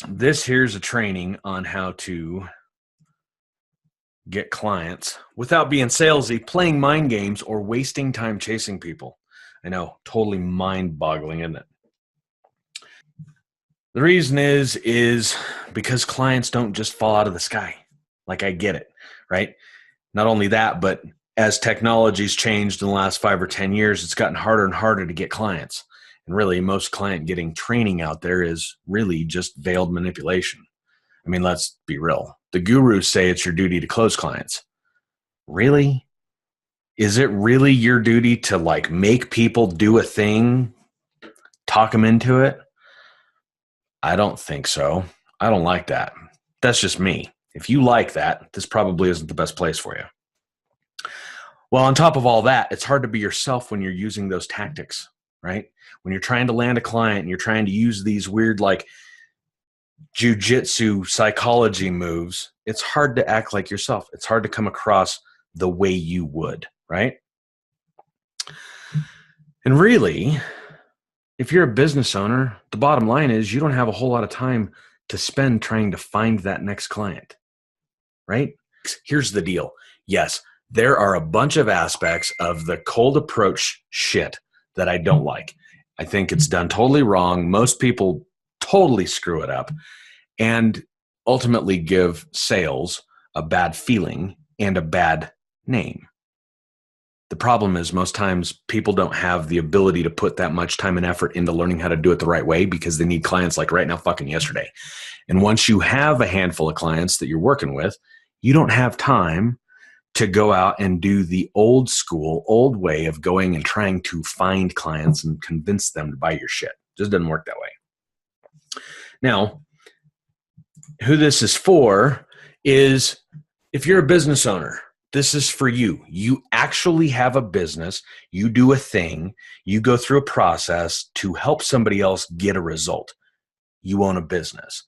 This here's a training on how to get clients without being salesy, playing mind games, or wasting time chasing people. I know, totally mind-boggling, isn't it? The reason is because clients don't just fall out of the sky. Like, I get it, right? Not only that, but as technology's changed in the last 5 or 10 years, it's gotten harder and harder to get clients. And really, most client getting training out there is really just veiled manipulation. I mean, let's be real. The gurus say it's your duty to close clients. Really? Is it really your duty to like make people do a thing, talk them into it? I don't think so. I don't like that. That's just me. If you like that, this probably isn't the best place for you. Well, on top of all that, it's hard to be yourself when you're using those tactics, right? When you're trying to land a client and you're trying to use these weird like jujitsu psychology moves, it's hard to act like yourself. It's hard to come across the way you would, right? And really, if you're a business owner, the bottom line is you don't have a whole lot of time to spend trying to find that next client, right? Here's the deal. Yes, there are a bunch of aspects of the cold approach shit that I don't like. I think it's done totally wrong. Most people totally screw it up and ultimately give sales a bad feeling and a bad name. The problem is most times people don't have the ability to put that much time and effort into learning how to do it the right way because they need clients like right now fucking yesterday. And once you have a handful of clients that you're working with, you don't have time to go out and do the old school, old way of going and trying to find clients and convince them to buy your shit. It just doesn't work that way. Now, who this is for is if you're a business owner, this is for you. You actually have a business. You do a thing. You go through a process to help somebody else get a result. You own a business.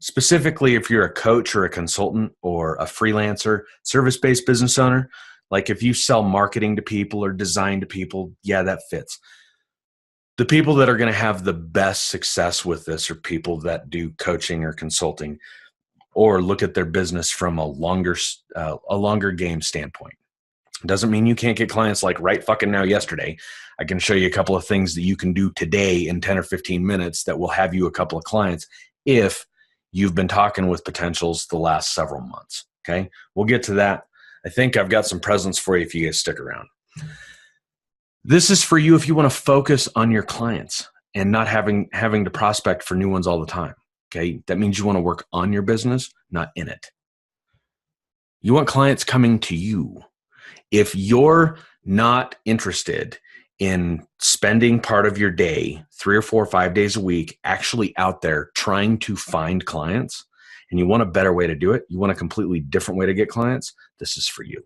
Specifically, if you're a coach or a consultant or a freelancer, service-based business owner, like if you sell marketing to people or design to people, yeah, that fits. The people that are going to have the best success with this are people that do coaching or consulting or look at their business from a longer game standpoint. It doesn't mean you can't get clients like right fucking now yesterday. I can show you a couple of things that you can do today in 10 or 15 minutes that will have you a couple of clients if you've been talking with potentials the last several months. Okay. We'll get to that. I think I've got some presents for you if you guys stick around. This is for you if you want to focus on your clients and not having to prospect for new ones all the time. Okay. That means you want to work on your business, not in it. You want clients coming to you. If you're not interested in spending part of your day, 3 or 4 or 5 days a week, actually out there trying to find clients, and you want a better way to do it, you want a completely different way to get clients, this is for you.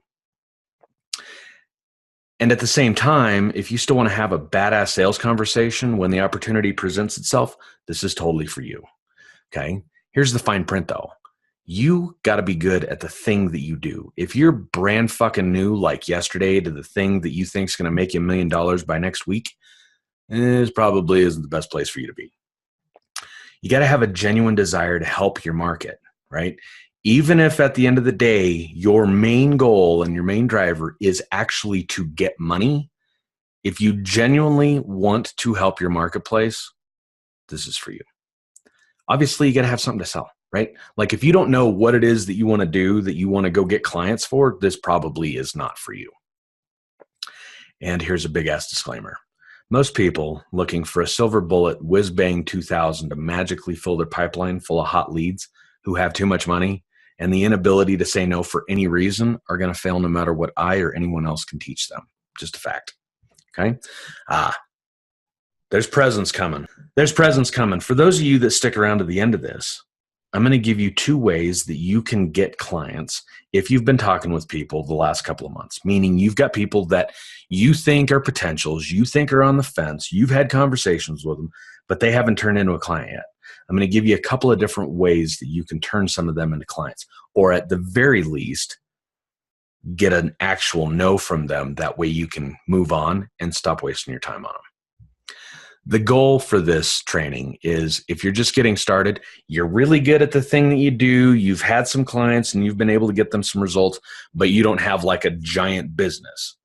And at the same time, if you still want to have a badass sales conversation when the opportunity presents itself, this is totally for you. Okay. Here's the fine print though. You got to be good at the thing that you do. If you're brand fucking new like yesterday to the thing that you think is going to make you $1 million by next week, it probably isn't the best place for you to be. You got to have a genuine desire to help your market, right? Even if at the end of the day, your main goal and your main driver is actually to get money, if you genuinely want to help your marketplace, this is for you. Obviously, you got to have something to sell. Right? Like if you don't know what it is that you want to do, that you want to go get clients for, this probably is not for you. And here's a big ass disclaimer. Most people looking for a silver bullet, whiz bang 2000 to magically fill their pipeline full of hot leads who have too much money and the inability to say no for any reason are going to fail no matter what I or anyone else can teach them. Just a fact. Okay? There's presents coming. There's presents coming. For those of you that stick around to the end of this, I'm going to give you 2 ways that you can get clients if you've been talking with people the last couple of months, meaning you've got people that you think are potentials, you think are on the fence, you've had conversations with them, but they haven't turned into a client yet. I'm going to give you a couple of different ways that you can turn some of them into clients, or at the very least, get an actual no from them. That way you can move on and stop wasting your time on them. The goal for this training is if you're just getting started, you're really good at the thing that you do, you've had some clients and you've been able to get them some results, but you don't have like a giant business.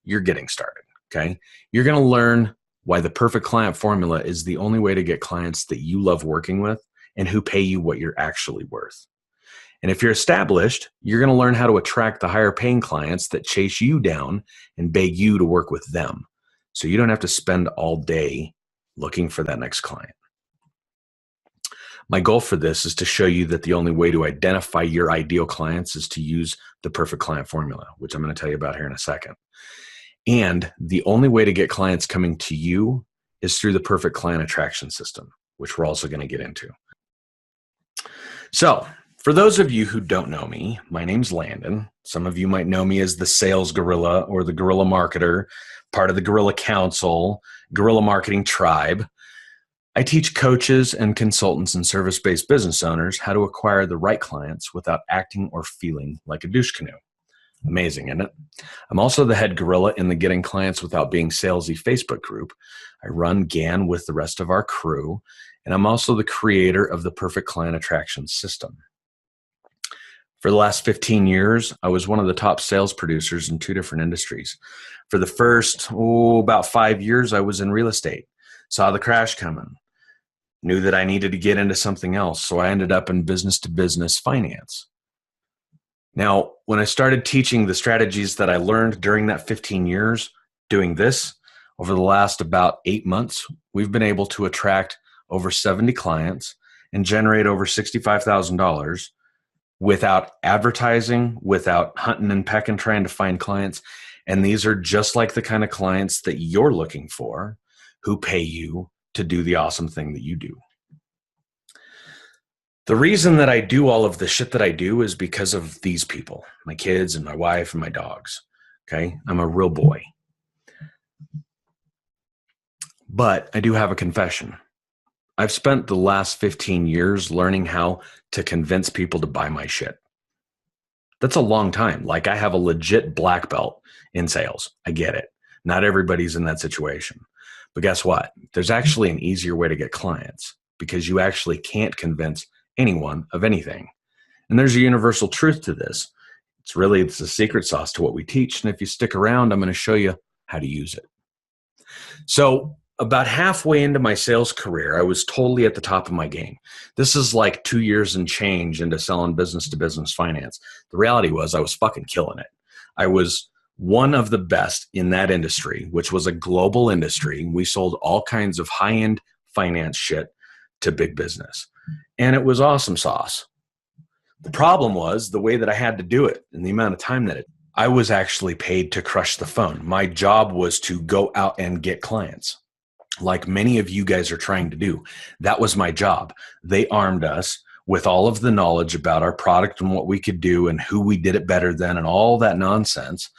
You're getting started, okay? You're going to learn why the perfect client formula is the only way to get clients that you love working with and who pay you what you're actually worth. And if you're established, you're going to learn how to attract the higher paying clients that chase you down and beg you to work with them. So you don't have to spend all day looking for that next client. My goal for this is to show you that the only way to identify your ideal clients is to use the perfect client formula, which I'm going to tell you about here in a second. And the only way to get clients coming to you is through the perfect client attraction system, which we're also going to get into. So, for those of you who don't know me, my name's Landon. Some of you might know me as the sales gorilla or the guerrilla marketer, part of the Guerrilla Council, Guerrilla Marketing Tribe. I teach coaches and consultants and service-based business owners how to acquire the right clients without acting or feeling like a douche canoe. Amazing, isn't it? I'm also the head gorilla in the Getting Clients Without Being Salesy Facebook group. I run GAN with the rest of our crew, and I'm also the creator of the Perfect Client Attraction System. For the last 15 years, I was one of the top sales producers in 2 different industries. For the first, about 5 years, I was in real estate. Saw the crash coming. Knew that I needed to get into something else, so I ended up in business-to-business finance. Now, when I started teaching the strategies that I learned during that 15 years doing this, over the last about 8 months, we've been able to attract over 70 clients and generate over $65,000 without advertising, without hunting and pecking trying to find clients. And these are just like the kind of clients that you're looking for who pay you to do the awesome thing that you do. The reason that I do all of the shit that I do is because of these people, my kids and my wife and my dogs. Okay. I'm a real boy. But I do have a confession. I've spent the last 15 years learning how to convince people to buy my shit. That's a long time. Like, I have a legit black belt in sales. I get it. Not everybody's in that situation. But guess what? There's actually an easier way to get clients because you actually can't convince anyone of anything. And there's a universal truth to this. It's the secret sauce to what we teach. And if you stick around, I'm going to show you how to use it. So about halfway into my sales career, I was totally at the top of my game. This is like 2 years and change into selling business-to-business finance. The reality was I was fucking killing it. I was one of the best in that industry, which was a global industry. We sold all kinds of high-end finance shit to big business. And it was awesome sauce. The problem was the way that I had to do it and the amount of time that I was actually paid to crush the phone. My job was to go out and get clients, like many of you guys are trying to do. That was my job. They armed us with all of the knowledge about our product and what we could do and who we did it better than and all that nonsense.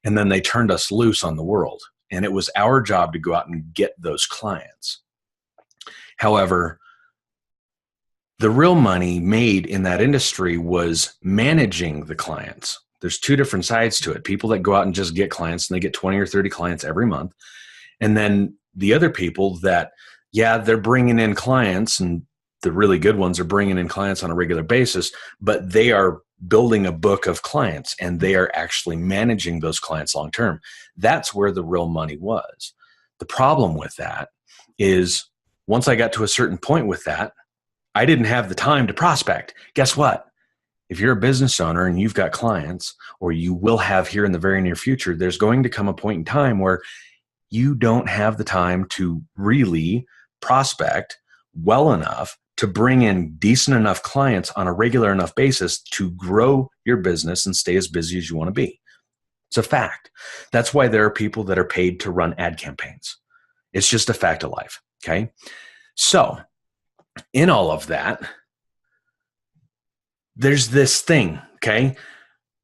And then they turned us loose on the world. And it was our job to go out and get those clients. However, the real money made in that industry was managing the clients. There's 2 different sides to it. People that go out and just get clients and they get 20 or 30 clients every month. And then the other people that, they're bringing in clients, and the really good ones are bringing in clients on a regular basis, but they are building a book of clients and they are actually managing those clients long term. That's where the real money was. The problem with that is once I got to a certain point with that, I didn't have the time to prospect. Guess what? If you're a business owner and you've got clients, or you will have here in the very near future, there's going to come a point in time where you don't have the time to really prospect well enough to bring in decent enough clients on a regular enough basis to grow your business and stay as busy as you want to be. It's a fact. That's why there are people that are paid to run ad campaigns. It's just a fact of life. Okay. So in all of that, there's this thing. Okay.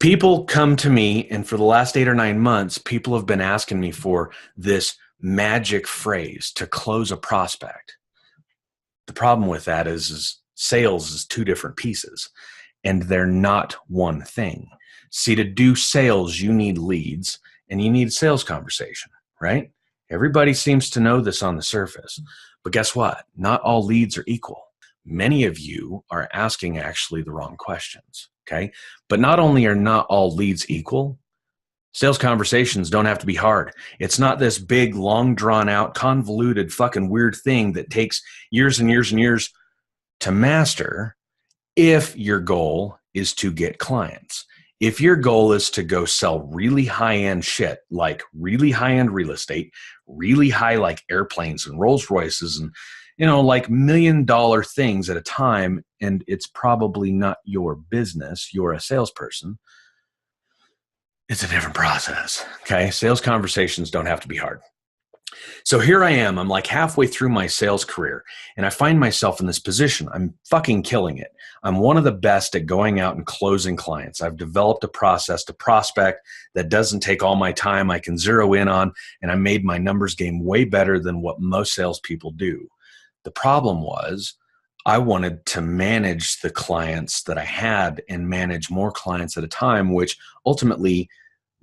People come to me, and for the last 8 or 9 months, people have been asking me for this magic phrase to close a prospect. The problem with that is sales is 2 different pieces, and they're not one thing. See, to do sales, you need leads and you need sales conversation, right? Everybody seems to know this on the surface. But guess what? Not all leads are equal. Many of you are asking actually the wrong questions. Okay. But not only are not all leads equal, sales conversations don't have to be hard. It's not this big, long drawn out, convoluted, fucking weird thing that takes years and years and years to master if your goal is to get clients. If your goal is to go sell really high-end shit, like really high-end real estate, really high like airplanes and Rolls Royces and, like $1 million things at a time, and it's probably not your business, you're a salesperson, it's a different process. Okay. Sales conversations don't have to be hard. So here I am. I'm like halfway through my sales career and I find myself in this position. I'm fucking killing it. I'm one of the best at going out and closing clients. I've developed a process to prospect that doesn't take all my time. I can zero in on, and I made my numbers game way better than what most salespeople do. The problem was I wanted to manage the clients that I had and manage more clients at a time, which ultimately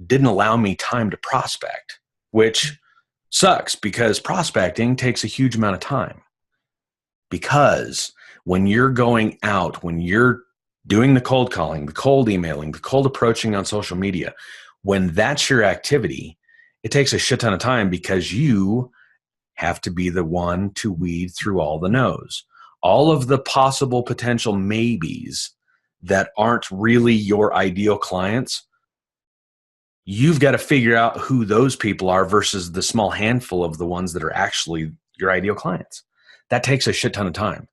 didn't allow me time to prospect, which sucks because prospecting takes a huge amount of time. Because when you're going out, when you're doing the cold calling, the cold emailing, the cold approaching on social media, when that's your activity, it takes a shit ton of time because you have to be the one to weed through all the no's. All of the possible potential maybes that aren't really your ideal clients, you've got to figure out who those people are versus the small handful of the ones that are actually your ideal clients. That takes a shit ton of time.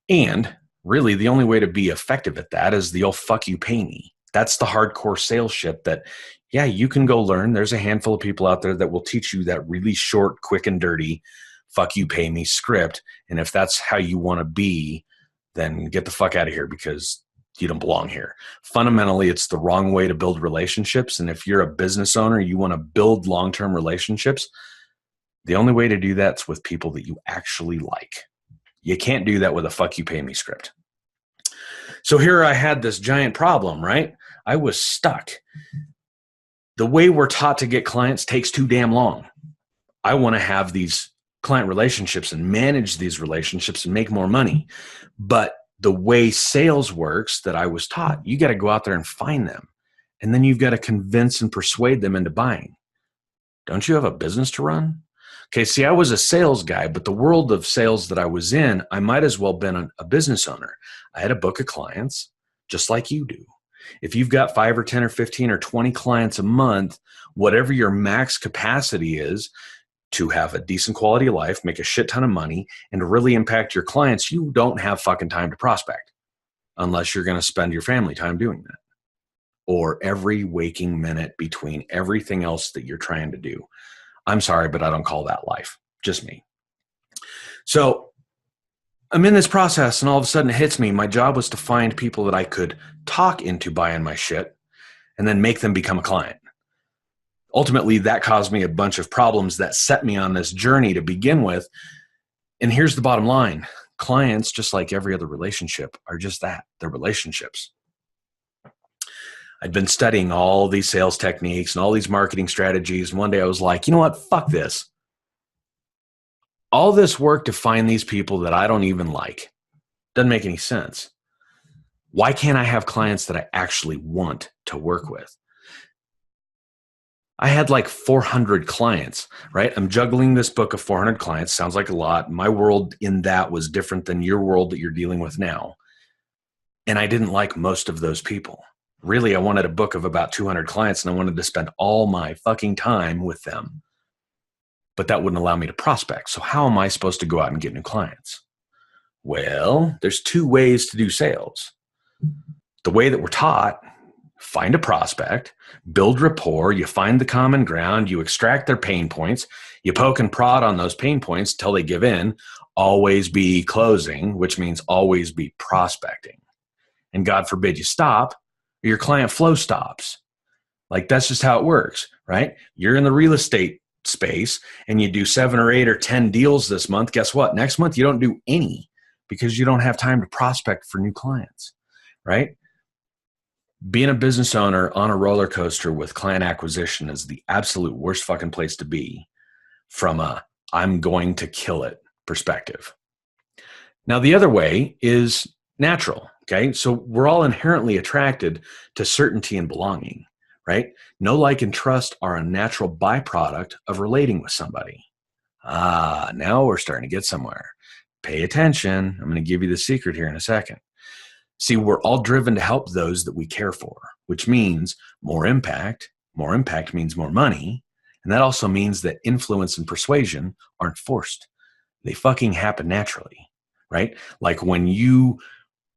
And really the only way to be effective at that is the old fuck you pay me. That's the hardcore sales shit that, yeah, you can go learn. There's a handful of people out there that will teach you that really short, quick and dirty fuck you pay me script. And if that's how you want to be, then get the fuck out of here because you don't belong here. Fundamentally, it's the wrong way to build relationships. And if you're a business owner, you want to build long-term relationships, the only way to do that's with people that you actually like. You can't do that with a fuck you pay me script. So here I had this giant problem, right? I was stuck. The way we're taught to get clients takes too damn long. I want to have these client relationships and manage these relationships and make more money. But the way sales works that I was taught, you got to go out there and find them. And then you've got to convince and persuade them into buying. Don't you have a business to run? Okay, see, I was a sales guy, but the world of sales that I was in, I might as well have been a business owner. I had a book of clients, just like you do. If you've got 5 or 10 or 15 or 20 clients a month, whatever your max capacity is to have a decent quality of life, make a shit ton of money, and to really impact your clients, you don't have fucking time to prospect unless you're going to spend your family time doing that or every waking minute between everything else that you're trying to do. I'm sorry, but I don't call that life. Just me. So I'm in this process and all of a sudden it hits me. My job was to find people that I could talk into buying my shit and then make them become a client. Ultimately, that caused me a bunch of problems that set me on this journey to begin with. And here's the bottom line. Clients, just like every other relationship, are just that. They're relationships. I'd been studying all these sales techniques and all these marketing strategies. And one day I was like, you know what? Fuck this. All this work to find these people that I don't even like doesn't make any sense. Why can't I have clients that I actually want to work with? I had like 400 clients, right? I'm juggling this book of 400 clients. Sounds like a lot. My world in that was different than your world that you're dealing with now. And I didn't like most of those people. Really, I wanted a book of about 200 clients and I wanted to spend all my fucking time with them. But that wouldn't allow me to prospect. So how am I supposed to go out and get new clients? Well, there's 2 ways to do sales. The way that we're taught, find a prospect, build rapport, you find the common ground, you extract their pain points, you poke and prod on those pain points till they give in, always be closing, which means always be prospecting. And God forbid you stop, or your client flow stops. Like that's just how it works, right? You're in the real estate space and you do 7 or 8 or 10 deals this month. Guess what? Next month you don't do any because you don't have time to prospect for new clients, right? Being a business owner on a roller coaster with client acquisition is the absolute worst fucking place to be from a I'm going to kill it perspective. Now, the other way is natural. Okay. So we're all inherently attracted to certainty and belonging, right? Know, like, and trust are a natural byproduct of relating with somebody. Now we're starting to get somewhere. Pay attention. I'm going to give you the secret here in a second. See, we're all driven to help those that we care for, which means more impact. More impact means more money. And that also means that influence and persuasion aren't forced. They fucking happen naturally, right? Like when you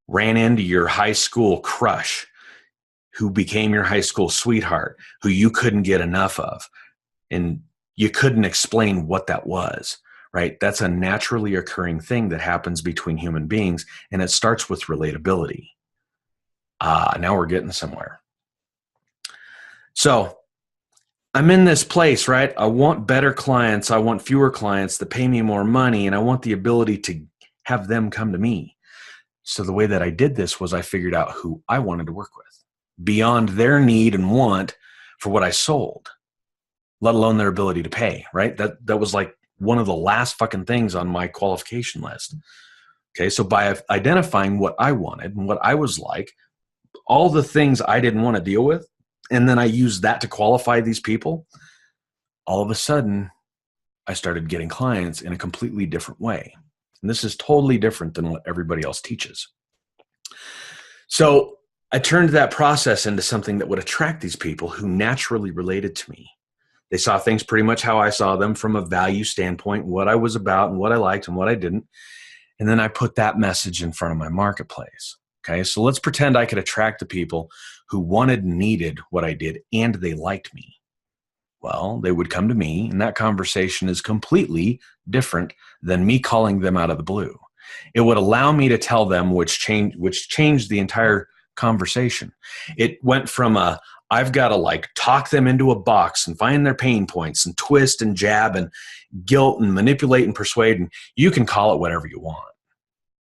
ran into your high school crush who became your high school sweetheart, who you couldn't get enough of, and you couldn't explain what that was, right? That's a naturally occurring thing that happens between human beings, and it starts with relatability. Now we're getting somewhere. So I'm in this place, right? I want better clients. I want fewer clients that pay me more money, and I want the ability to have them come to me. So the way that I did this was I figured out who I wanted to work with beyond their need and want for what I sold, let alone their ability to pay, right? That was like one of the last fucking things on my qualification list. Okay, so by identifying what I wanted and what I was like, all the things I didn't want to deal with, and then I used that to qualify these people, all of a sudden, I started getting clients in a completely different way. And this is totally different than what everybody else teaches. So I turned that process into something that would attract these people who naturally related to me. They saw things pretty much how I saw them from a value standpoint, what I was about and what I liked and what I didn't. And then I put that message in front of my marketplace. Okay, so let's pretend I could attract the people who wanted and needed what I did and they liked me. Well, they would come to me, and that conversation is completely different than me calling them out of the blue. It would allow me to tell them, which changed the entire conversation. It went from I've got to like talk them into a box and find their pain points and twist and jab and guilt and manipulate and persuade, and you can call it whatever you want.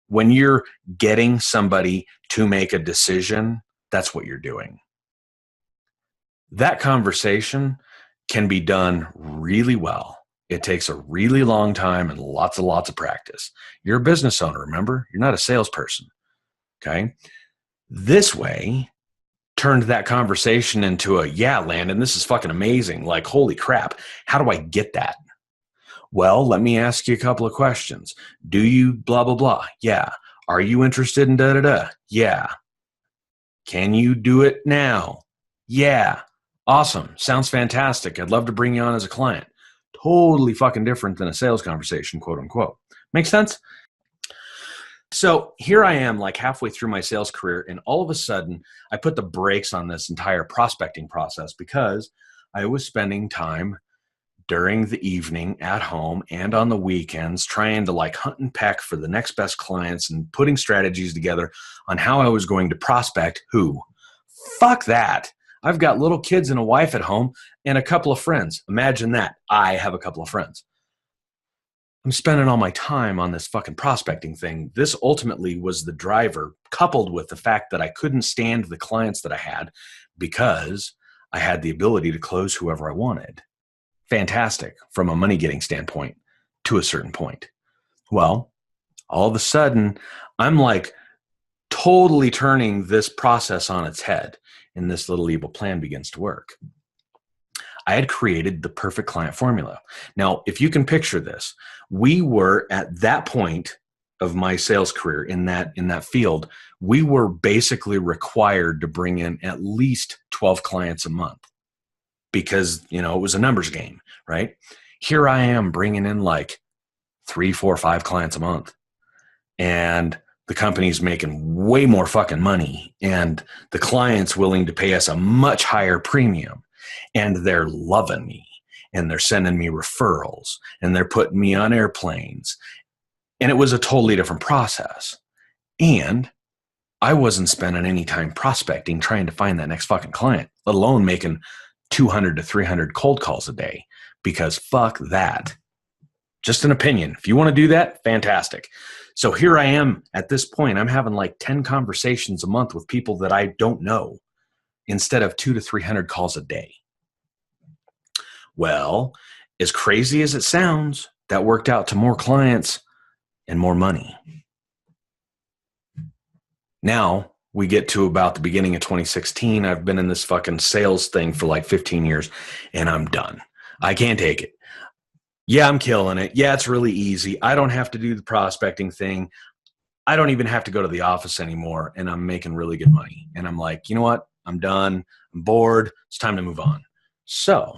When you're getting somebody to make a decision, that's what you're doing. That conversation can be done really well. It takes a really long time and lots of practice. You're a business owner, remember? You're not a salesperson, okay? This way turned that conversation into yeah, Landon, this is fucking amazing. Like, holy crap, how do I get that? Well, let me ask you a couple of questions. Do you blah, blah, blah? Yeah. Are you interested in da-da-da? Yeah. Can you do it now? Yeah. Awesome. Sounds fantastic. I'd love to bring you on as a client. Totally fucking different than a sales conversation, quote unquote. Make sense? So here I am like halfway through my sales career, and all of a sudden I put the brakes on this entire prospecting process because I was spending time during the evening at home and on the weekends trying to like hunt and peck for the next best clients and putting strategies together on how I was going to prospect who. Fuck that. I've got little kids and a wife at home and a couple of friends. Imagine that. I have a couple of friends. I'm spending all my time on this fucking prospecting thing. This ultimately was the driver, coupled with the fact that I couldn't stand the clients that I had because I had the ability to close whoever I wanted. Fantastic from a money getting standpoint to a certain point. Well, all of a sudden, I'm like totally turning this process on its head, and this little evil plan begins to work. I had created the perfect client formula. Now, if you can picture this, we were at that point of my sales career in that field, we were basically required to bring in at least 12 clients a month because, it was a numbers game, right? Here I am bringing in like 3, 4, 5 clients a month, and the company's making way more fucking money, and the client's willing to pay us a much higher premium. And they're loving me, and they're sending me referrals, and they're putting me on airplanes. And it was a totally different process. And I wasn't spending any time prospecting, trying to find that next fucking client, let alone making 200 to 300 cold calls a day, because fuck that. Just an opinion. If you want to do that, fantastic. So here I am at this point. I'm having like 10 conversations a month with people that I don't know, instead of 200 to 300 calls a day. Well, as crazy as it sounds, that worked out to more clients and more money. Now we get to about the beginning of 2016. I've been in this fucking sales thing for like 15 years and I'm done. I can't take it. Yeah, I'm killing it. Yeah, it's really easy. I don't have to do the prospecting thing. I don't even have to go to the office anymore, and I'm making really good money. And I'm like, you know what? I'm done. I'm bored. It's time to move on. So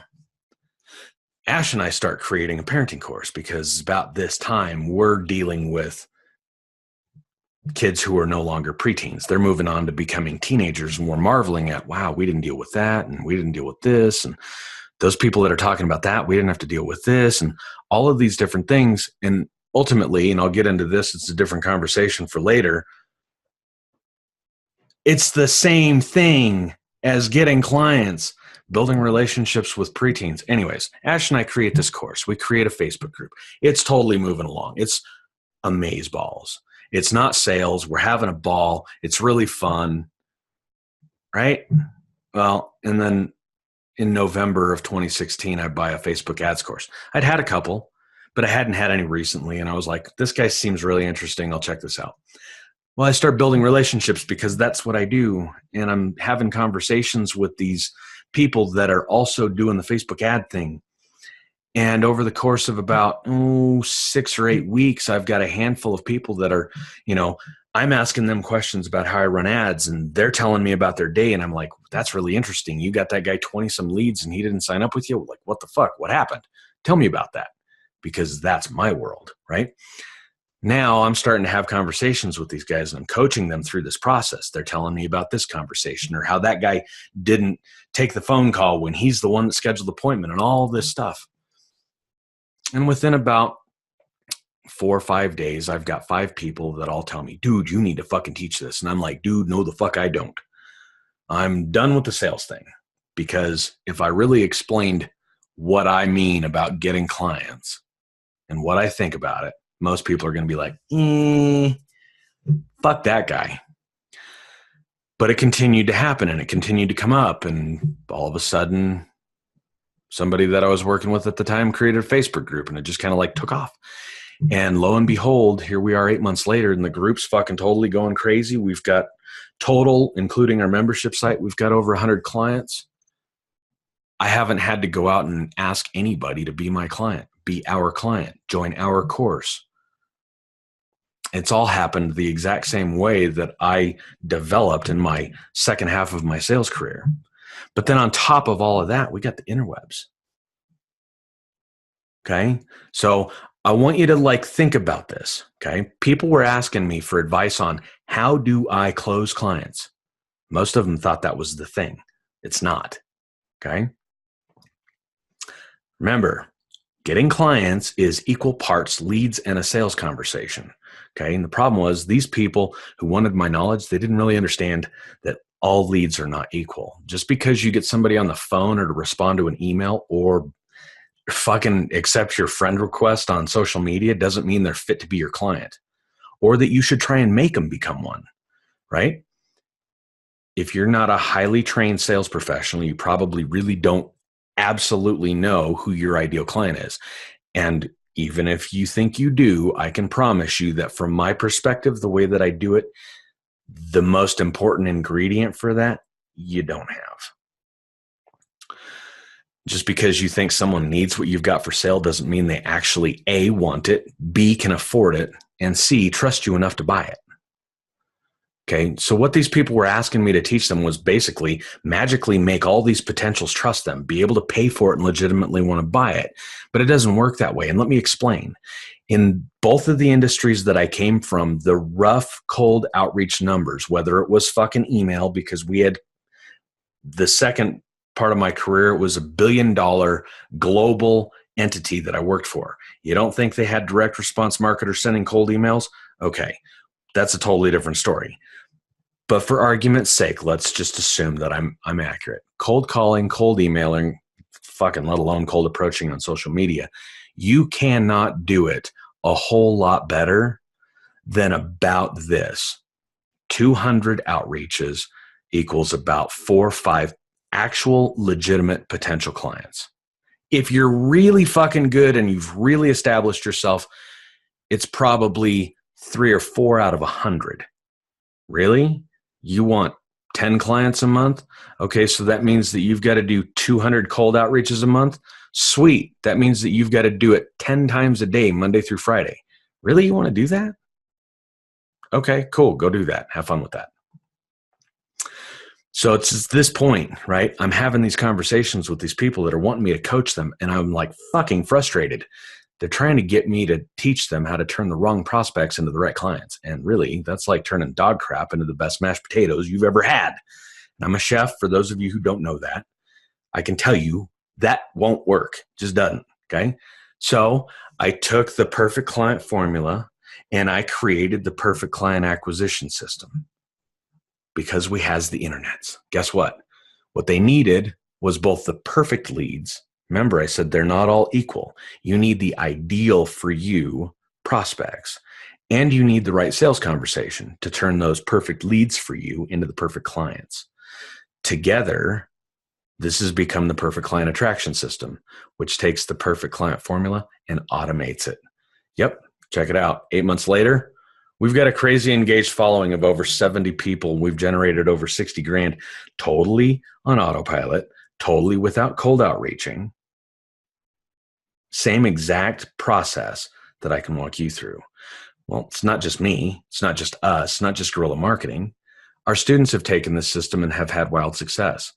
Ash and I start creating a parenting course because about this time we're dealing with kids who are no longer preteens. They're moving on to becoming teenagers, and we're marveling at, wow, we didn't deal with that, and we didn't deal with this, and those people that are talking about that, we didn't have to deal with this, and all of these different things. And ultimately, and I'll get into this, it's a different conversation for later, it's the same thing as getting clients, building relationships with preteens. Anyways, Ash and I create this course. We create a Facebook group. It's totally moving along. It's amazeballs. It's not sales. We're having a ball. It's really fun, right? Well, and then in November of 2016, I buy a Facebook ads course. I'd had a couple, but I hadn't had any recently. And I was like, this guy seems really interesting. I'll check this out. Well, I start building relationships because that's what I do. And I'm having conversations with these people that are also doing the Facebook ad thing. And over the course of about 6 or 8 weeks, I've got a handful of people that are, I'm asking them questions about how I run ads, and they're telling me about their day. And I'm like, that's really interesting. You got that guy 20 some leads and he didn't sign up with you. Like, what the fuck? What happened? Tell me about that, because that's my world, right? Now I'm starting to have conversations with these guys and I'm coaching them through this process. They're telling me about this conversation or how that guy didn't take the phone call when he's the one that scheduled the appointment and all this stuff. And within about 4 or 5 days, I've got 5 people that all tell me, dude, you need to fucking teach this. And I'm like, dude, no, the fuck I don't. I'm done with the sales thing, because if I really explained what I mean about getting clients and what I think about it, most people are going to be like, fuck that guy. But it continued to happen and it continued to come up. And all of a sudden, somebody that I was working with at the time created a Facebook group and it just kind of like took off. And lo and behold, here we are 8 months later and the group's fucking totally going crazy. We've got total, including our membership site, we've got over 100 clients. I haven't had to go out and ask anybody to be my client, be our client, join our course. It's all happened the exact same way that I developed in my second half of my sales career. But then on top of all of that, we got the interwebs. Okay. So I want you to think about this. Okay. People were asking me for advice on how do I close clients? Most of them thought that was the thing. It's not. Okay. Remember, getting clients is equal parts leads and a sales conversation. Okay. And the problem was these people who wanted my knowledge, they didn't really understand that all leads are not equal. Just because you get somebody on the phone or to respond to an email or fucking accept your friend request on social media doesn't mean they're fit to be your client or that you should try and make them become one, right? If you're not a highly trained sales professional, you probably really don't absolutely know who your ideal client is. And even if you think you do, I can promise you that from my perspective, the way that I do it, the most important ingredient for that, you don't have. Just because you think someone needs what you've got for sale doesn't mean they actually A, want it, B, can afford it, and C, trust you enough to buy it. Okay, so what these people were asking me to teach them was basically magically make all these potentials trust them, be able to pay for it and legitimately want to buy it. But it doesn't work that way. And let me explain. In both of the industries that I came from, the rough, cold outreach numbers, whether it was fucking email, because we had the second part of my career, it was $1 billion global entity that I worked for. You don't think they had direct response marketers sending cold emails? Okay, that's a totally different story. But for argument's sake, let's just assume that I'm accurate. Cold calling, cold emailing, fucking let alone cold approaching on social media, you cannot do it a whole lot better than about this. 200 outreaches equals about 4 or 5 actual legitimate potential clients. If you're really fucking good and you've really established yourself, it's probably 3 or 4 out of 100. Really? You want 10 clients a month? Okay, so that means that you've got to do 200 cold outreaches a month. Sweet. That means that you've got to do it 10 times a day, Monday through Friday. Really? You want to do that? Okay, cool. Go do that. Have fun with that. So it's this point, right? I'm having these conversations with these people that are wanting me to coach them, and I'm like fucking frustrated. They're trying to get me to teach them how to turn the wrong prospects into the right clients. And really, that's like turning dog crap into the best mashed potatoes you've ever had. And I'm a chef. For those of you who don't know that, I can tell you that won't work. Just doesn't. Okay. So I took the perfect client formula and I created the perfect client acquisition system because we has the internet. Guess what? What they needed was both the perfect leads. Remember, I said they're not all equal. You need the ideal for you prospects, and you need the right sales conversation to turn those perfect leads for you into the perfect clients. Together, this has become the perfect client attraction system, which takes the perfect client formula and automates it. Yep, check it out. 8 months later, we've got a crazy engaged following of over 70 people. We've generated over 60 grand totally on autopilot, totally without cold outreaching. Same exact process that I can walk you through. Well, it's not just me. It's not just us, not just guerrilla marketing. Our students have taken this system and have had wild success.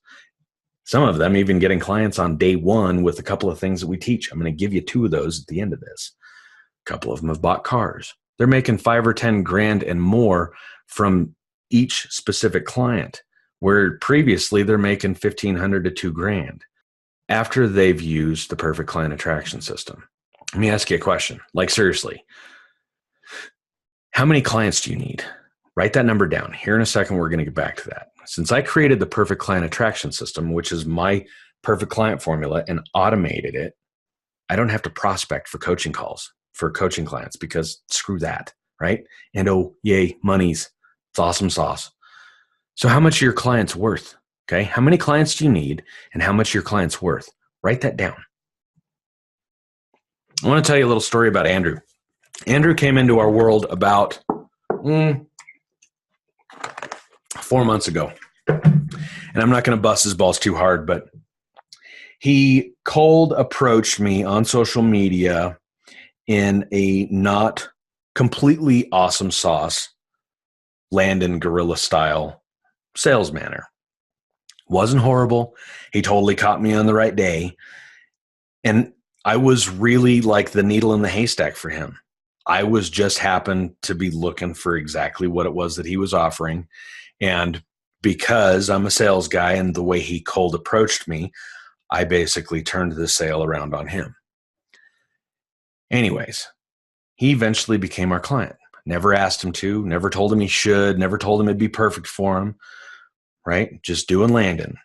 Some of them even getting clients on day one with a couple of things that we teach. I'm going to give you 2 of those at the end of this. A couple of them have bought cars. They're making 5 or 10 grand and more from each specific client, where previously they're making 1,500 to 2 grand after they've used the perfect client attraction system. Let me ask you a question. Like, seriously, how many clients do you need? Write that number down. Here in a second, we're going to get back to that. Since I created the perfect client attraction system, which is my perfect client formula, and automated it, I don't have to prospect for coaching calls for coaching clients because screw that, right? And oh, yay, monies. It's awesome sauce. So how much are your clients worth? Okay. How many clients do you need and how much are your clients worth? Write that down. I want to tell you a little story about Andrew. Andrew came into our world about 4 months ago. And I'm not going to bust his balls too hard, but he cold approached me on social media in a not completely awesome sauce, Landon guerrilla style sales manner. Wasn't horrible. He totally caught me on the right day. And I was really like the needle in the haystack for him. I was just happened to be looking for exactly what it was that he was offering. And because I'm a sales guy and the way he cold approached me, I basically turned the sale around on him. Anyways, he eventually became our client. Never asked him to, never told him he should, never told him it'd be perfect for him, right? Just doing Landon,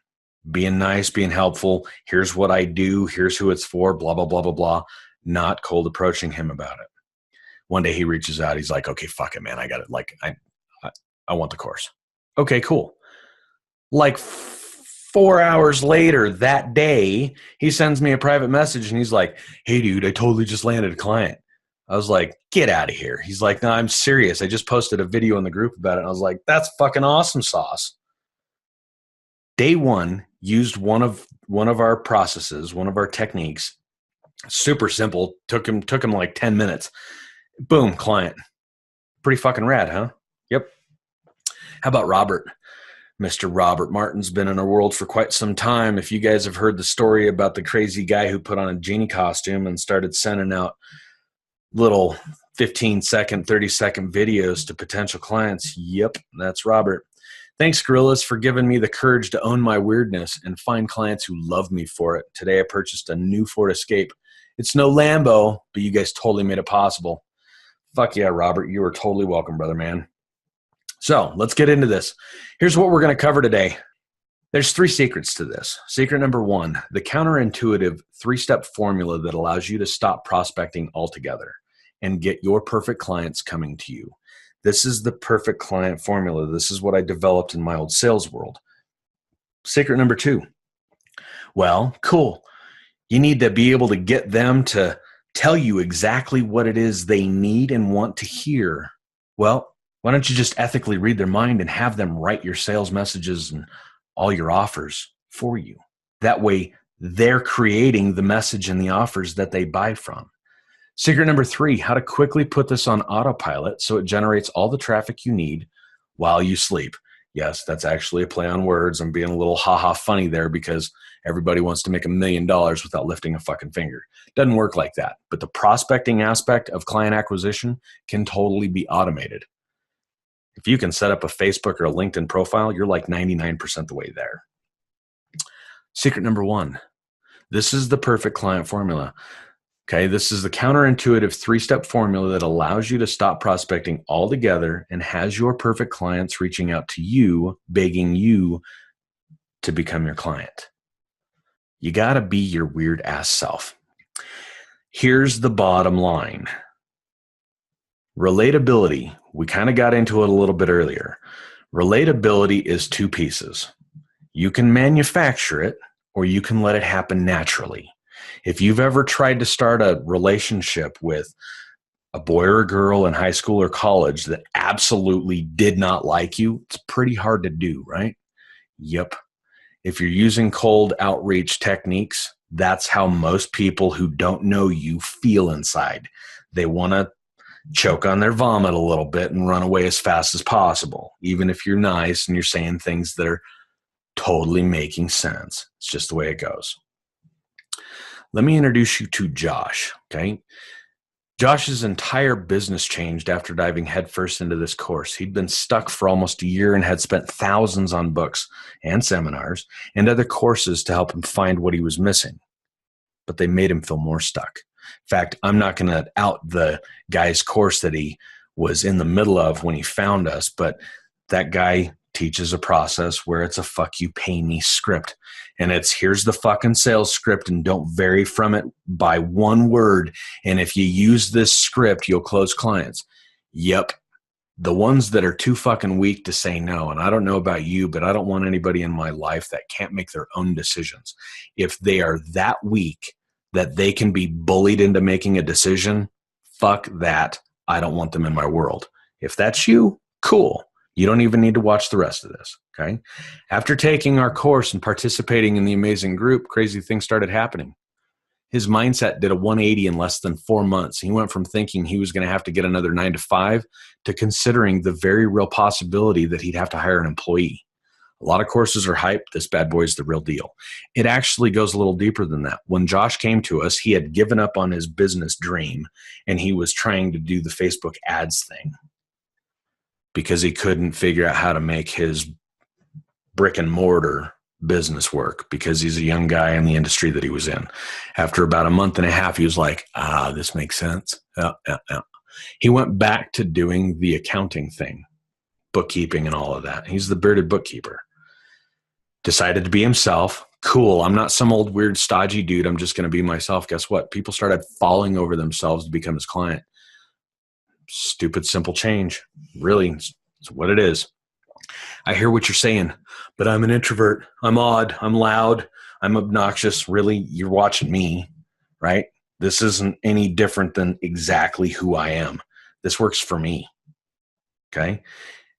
being nice, being helpful. Here's what I do. Here's who it's for, blah, blah, blah, blah, blah. Not cold approaching him about it. One day he reaches out. He's like, okay, fuck it, man. I got it. Like, I want the course. Okay, cool. Like 4 hours later that day, he sends me a private message and he's like, hey, dude, I totally just landed a client. I was like, get out of here. He's like, no, I'm serious. I just posted a video in the group about it. And I was like, that's fucking awesome sauce. Day one, used one of our processes, one of our techniques. Super simple. Took him like 10 minutes. Boom, client. Pretty fucking rad, huh? Yep. How about Robert? Mr. Robert Martin's been in our world for quite some time. If you guys have heard the story about the crazy guy who put on a genie costume and started sending out little 15-second, 30-second videos to potential clients, yep, that's Robert. Thanks, Gorillas, for giving me the courage to own my weirdness and find clients who love me for it. Today I purchased a new Ford Escape. It's no Lambo, but you guys totally made it possible. Fuck yeah, Robert. You are totally welcome, brother, man. So let's get into this. Here's what we're going to cover today. There's 3 secrets to this. Secret number 1, the counterintuitive 3-step formula that allows you to stop prospecting altogether and get your perfect clients coming to you. This is the perfect client formula. This is what I developed in my old sales world. Secret number 2. Well, cool. You need to be able to get them to tell you exactly what it is they need and want to hear. Well, why don't you just ethically read their mind and have them write your sales messages and all your offers for you? That way, they're creating the message and the offers that they buy from. Secret number 3, how to quickly put this on autopilot so it generates all the traffic you need while you sleep. Yes, that's actually a play on words. I'm being a little ha-ha funny there because everybody wants to make $1 million without lifting a fucking finger. Doesn't work like that. But the prospecting aspect of client acquisition can totally be automated. If you can set up a Facebook or a LinkedIn profile, you're like 99% the way there. Secret number 1. This is the perfect client formula. Okay, this is the counterintuitive 3-step formula that allows you to stop prospecting altogether and has your perfect clients reaching out to you, begging you to become your client. You got to be your weird ass self. Here's the bottom line. Relatability. We kind of got into it a little bit earlier. Relatability is 2 pieces. You can manufacture it or you can let it happen naturally. If you've ever tried to start a relationship with a boy or a girl in high school or college that absolutely did not like you, it's pretty hard to do, right? Yep. If you're using cold outreach techniques, that's how most people who don't know you feel inside. They want to choke on their vomit a little bit and run away as fast as possible, even if you're nice and you're saying things that are totally making sense. It's just the way it goes. Let me introduce you to Josh, okay? Josh's entire business changed after diving headfirst into this course. He'd been stuck for almost a year and had spent thousands on books and seminars and other courses to help him find what he was missing. But they made him feel more stuck. In fact, I'm not going to out the guy's course that he was in the middle of when he found us, but that guy teaches a process where it's a fuck you pay me script. And it's here's the fucking sales script and don't vary from it by one word. And if you use this script, you'll close clients. Yep. The ones that are too fucking weak to say no. And I don't know about you, but I don't want anybody in my life that can't make their own decisions. If they are that weak that they can be bullied into making a decision, fuck that. I don't want them in my world. If that's you, cool. You don't even need to watch the rest of this, okay? After taking our course and participating in the amazing group, crazy things started happening. His mindset did a 180 in less than 4 months. He went from thinking he was going to have to get another 9 to 5 to considering the very real possibility that he'd have to hire an employee. A lot of courses are hype. This bad boy is the real deal. It actually goes a little deeper than that. When Josh came to us, he had given up on his business dream and he was trying to do the Facebook ads thing, because he couldn't figure out how to make his brick and mortar business work because he's a young guy in the industry that he was in. After about a month and a half, he was like, this makes sense. Yeah. He went back to doing the accounting thing, bookkeeping and all of that. He's the bearded bookkeeper. Decided to be himself. Cool. I'm not some old weird stodgy dude. I'm just going to be myself. Guess what? People started falling over themselves to become his client. Stupid, simple change. Really, it's what it is. I hear what you're saying, but I'm an introvert. I'm odd. I'm loud. I'm obnoxious. Really, you're watching me, right? This isn't any different than exactly who I am. This works for me, okay?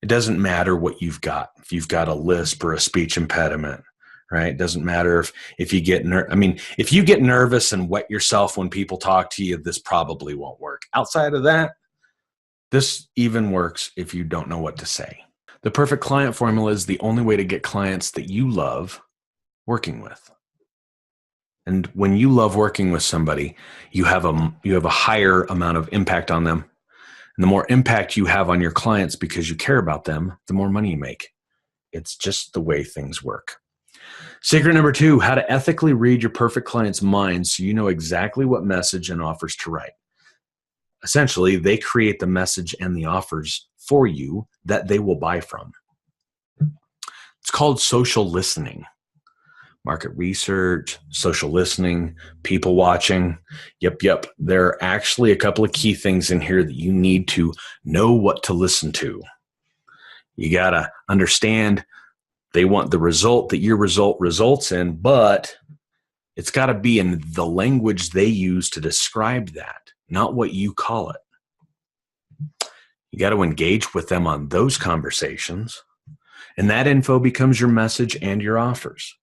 It doesn't matter what you've got. If you've got a lisp or a speech impediment, right? It doesn't matter if you get if you get nervous and wet yourself when people talk to you, this probably won't work. Outside of that, this even works if you don't know what to say. The perfect client formula is the only way to get clients that you love working with. And when you love working with somebody, you have a higher amount of impact on them. And the more impact you have on your clients because you care about them, the more money you make. It's just the way things work. Secret number 2, how to ethically read your perfect client's mind so you know exactly what message and offers to write. Essentially, they create the message and the offers for you that they will buy from. It's called social listening. Market research, social listening, people watching. Yep. There are actually a couple of key things in here that you need to know what to listen to. You got to understand they want the result that your result results in, but It's got to be in the language they use to describe that, not what you call it. You got to engage with them on those conversations, and that info becomes your message and your offers.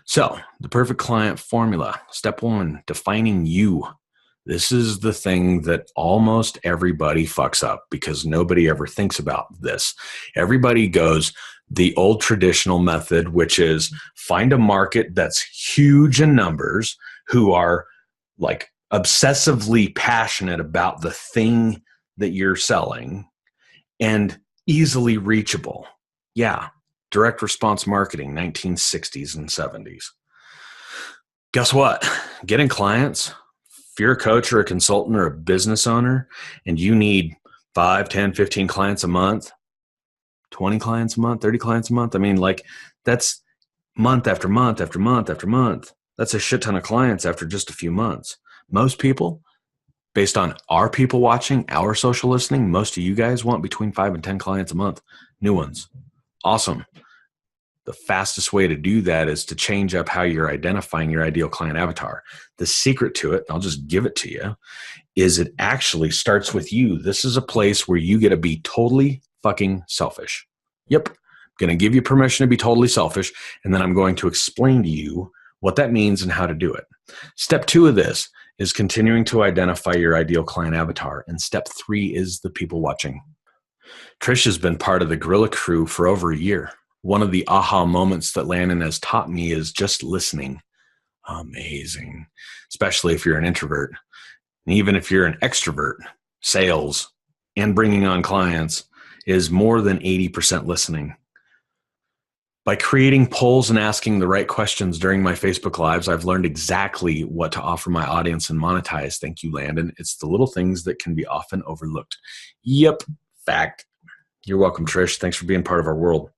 So, the perfect client formula. Step 1, defining you. This is the thing that almost everybody fucks up because nobody ever thinks about this. Everybody goes the old traditional method, which is find a market that's huge in numbers, who are like obsessively passionate about the thing that you're selling and easily reachable. Yeah, direct response marketing, 1960s and 70s. Guess what? Getting clients, if you're a coach or a consultant or a business owner and you need 5, 10, 15 clients a month, 20 clients a month, 30 clients a month, I mean, like that's month after month after month after month. That's a shit ton of clients after just a few months. Most people, based on our people watching, our social listening, most of you guys want between 5 and 10 clients a month, new ones. Awesome. The fastest way to do that is to change up how you're identifying your ideal client avatar. The secret to it, I'll just give it to you, is it actually starts with you. This is a place where you get to be totally fucking selfish. Yep. I'm going to give you permission to be totally selfish, and then I'm going to explain to you what that means and how to do it. Step 2 of this is continuing to identify your ideal client avatar, and step 3 is the people watching. Trish has been part of the Gorilla Crew for over a year. One of the aha moments that Landon has taught me is just listening. Amazing. Especially if you're an introvert. And even if you're an extrovert, sales and bringing on clients is more than 80% listening. By creating polls and asking the right questions during my Facebook Lives, I've learned exactly what to offer my audience and monetize. Thank you, Landon. It's the little things that can be often overlooked. Yep, fact. You're welcome, Trish. Thanks for being part of our world.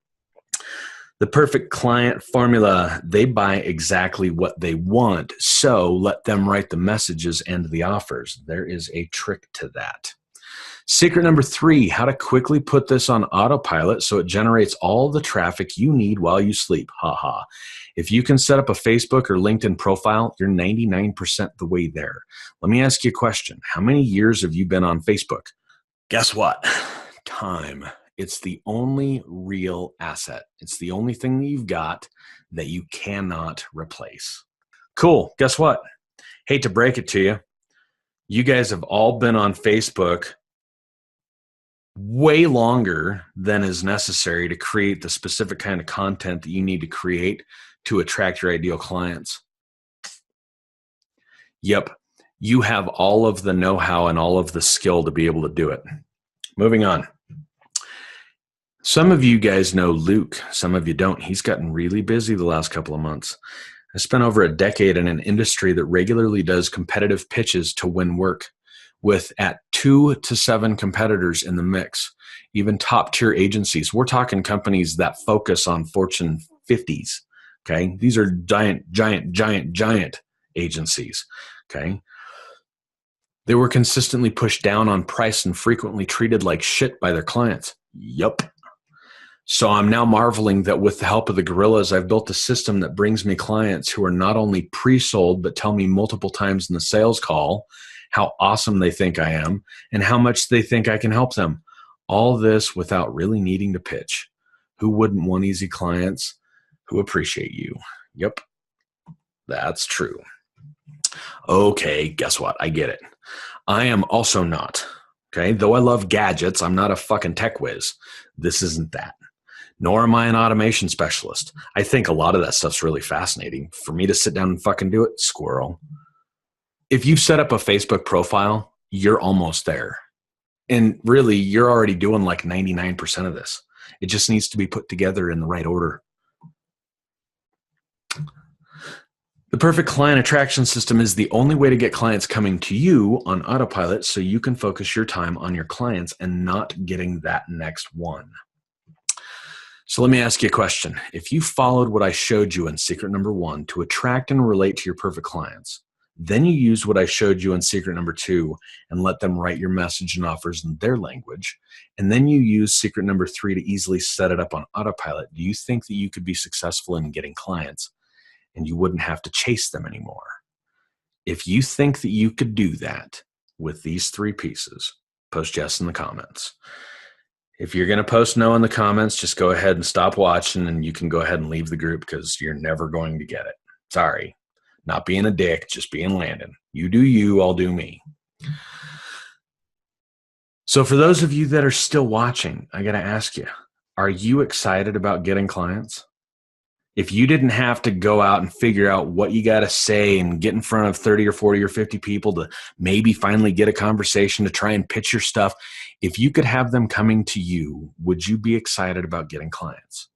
The perfect client formula, they buy exactly what they want, so let them write the messages and the offers. There is a trick to that. Secret number 3, how to quickly put this on autopilot so it generates all the traffic you need while you sleep. Haha. If you can set up a Facebook or LinkedIn profile, you're 99% the way there. Let me ask you a question. How many years have you been on Facebook? Guess what? Time. It's the only real asset. It's the only thing that you've got that you cannot replace. Cool. Guess what? Hate to break it to you. You guys have all been on Facebook way longer than is necessary to create the specific kind of content that you need to create to attract your ideal clients. Yep. You have all of the know-how and all of the skill to be able to do it. Moving on. Some of you guys know Luke. Some of you don't. He's gotten really busy the last couple of months. I spent over a decade in an industry that regularly does competitive pitches to win work with at 2 to 7 competitors in the mix, even top tier agencies. We're talking companies that focus on Fortune 50s. Okay. These are giant agencies. Okay. They were consistently pushed down on price and frequently treated like shit by their clients. Yup. So I'm now marveling that with the help of the gorillas, I've built a system that brings me clients who are not only pre-sold, but tell me multiple times in the sales call how awesome they think I am and how much they think I can help them. All this without really needing to pitch. Who wouldn't want easy clients who appreciate you? Yep, that's true. Okay, guess what? I get it. I am also not. Okay, though I love gadgets, I'm not a fucking tech whiz. This isn't that. Nor am I an automation specialist. I think a lot of that stuff's really fascinating. For me to sit down and fucking do it, squirrel. If you've set up a Facebook profile, you're almost there. And really, you're already doing like 99% of this. It just needs to be put together in the right order. The perfect client attraction system is the only way to get clients coming to you on autopilot so you can focus your time on your clients and not getting that next one. So let me ask you a question. If you followed what I showed you in secret number 1 to attract and relate to your perfect clients, then you used what I showed you in secret number 2 and let them write your message and offers in their language, and then you use secret number 3 to easily set it up on autopilot, do you think that you could be successful in getting clients and you wouldn't have to chase them anymore. If you think that you could do that with these 3 pieces, post yes in the comments. If you're going to post no in the comments, just go ahead and stop watching, and you can go ahead and leave the group because you're never going to get it. Sorry. Not being a dick, just being Landon. You do you, I'll do me. So for those of you that are still watching, I got to ask you, are you excited about getting clients? If you didn't have to go out and figure out what you got to say and get in front of 30 or 40 or 50 people to maybe finally get a conversation to try and pitch your stuff, if you could have them coming to you, would you be excited about getting clients?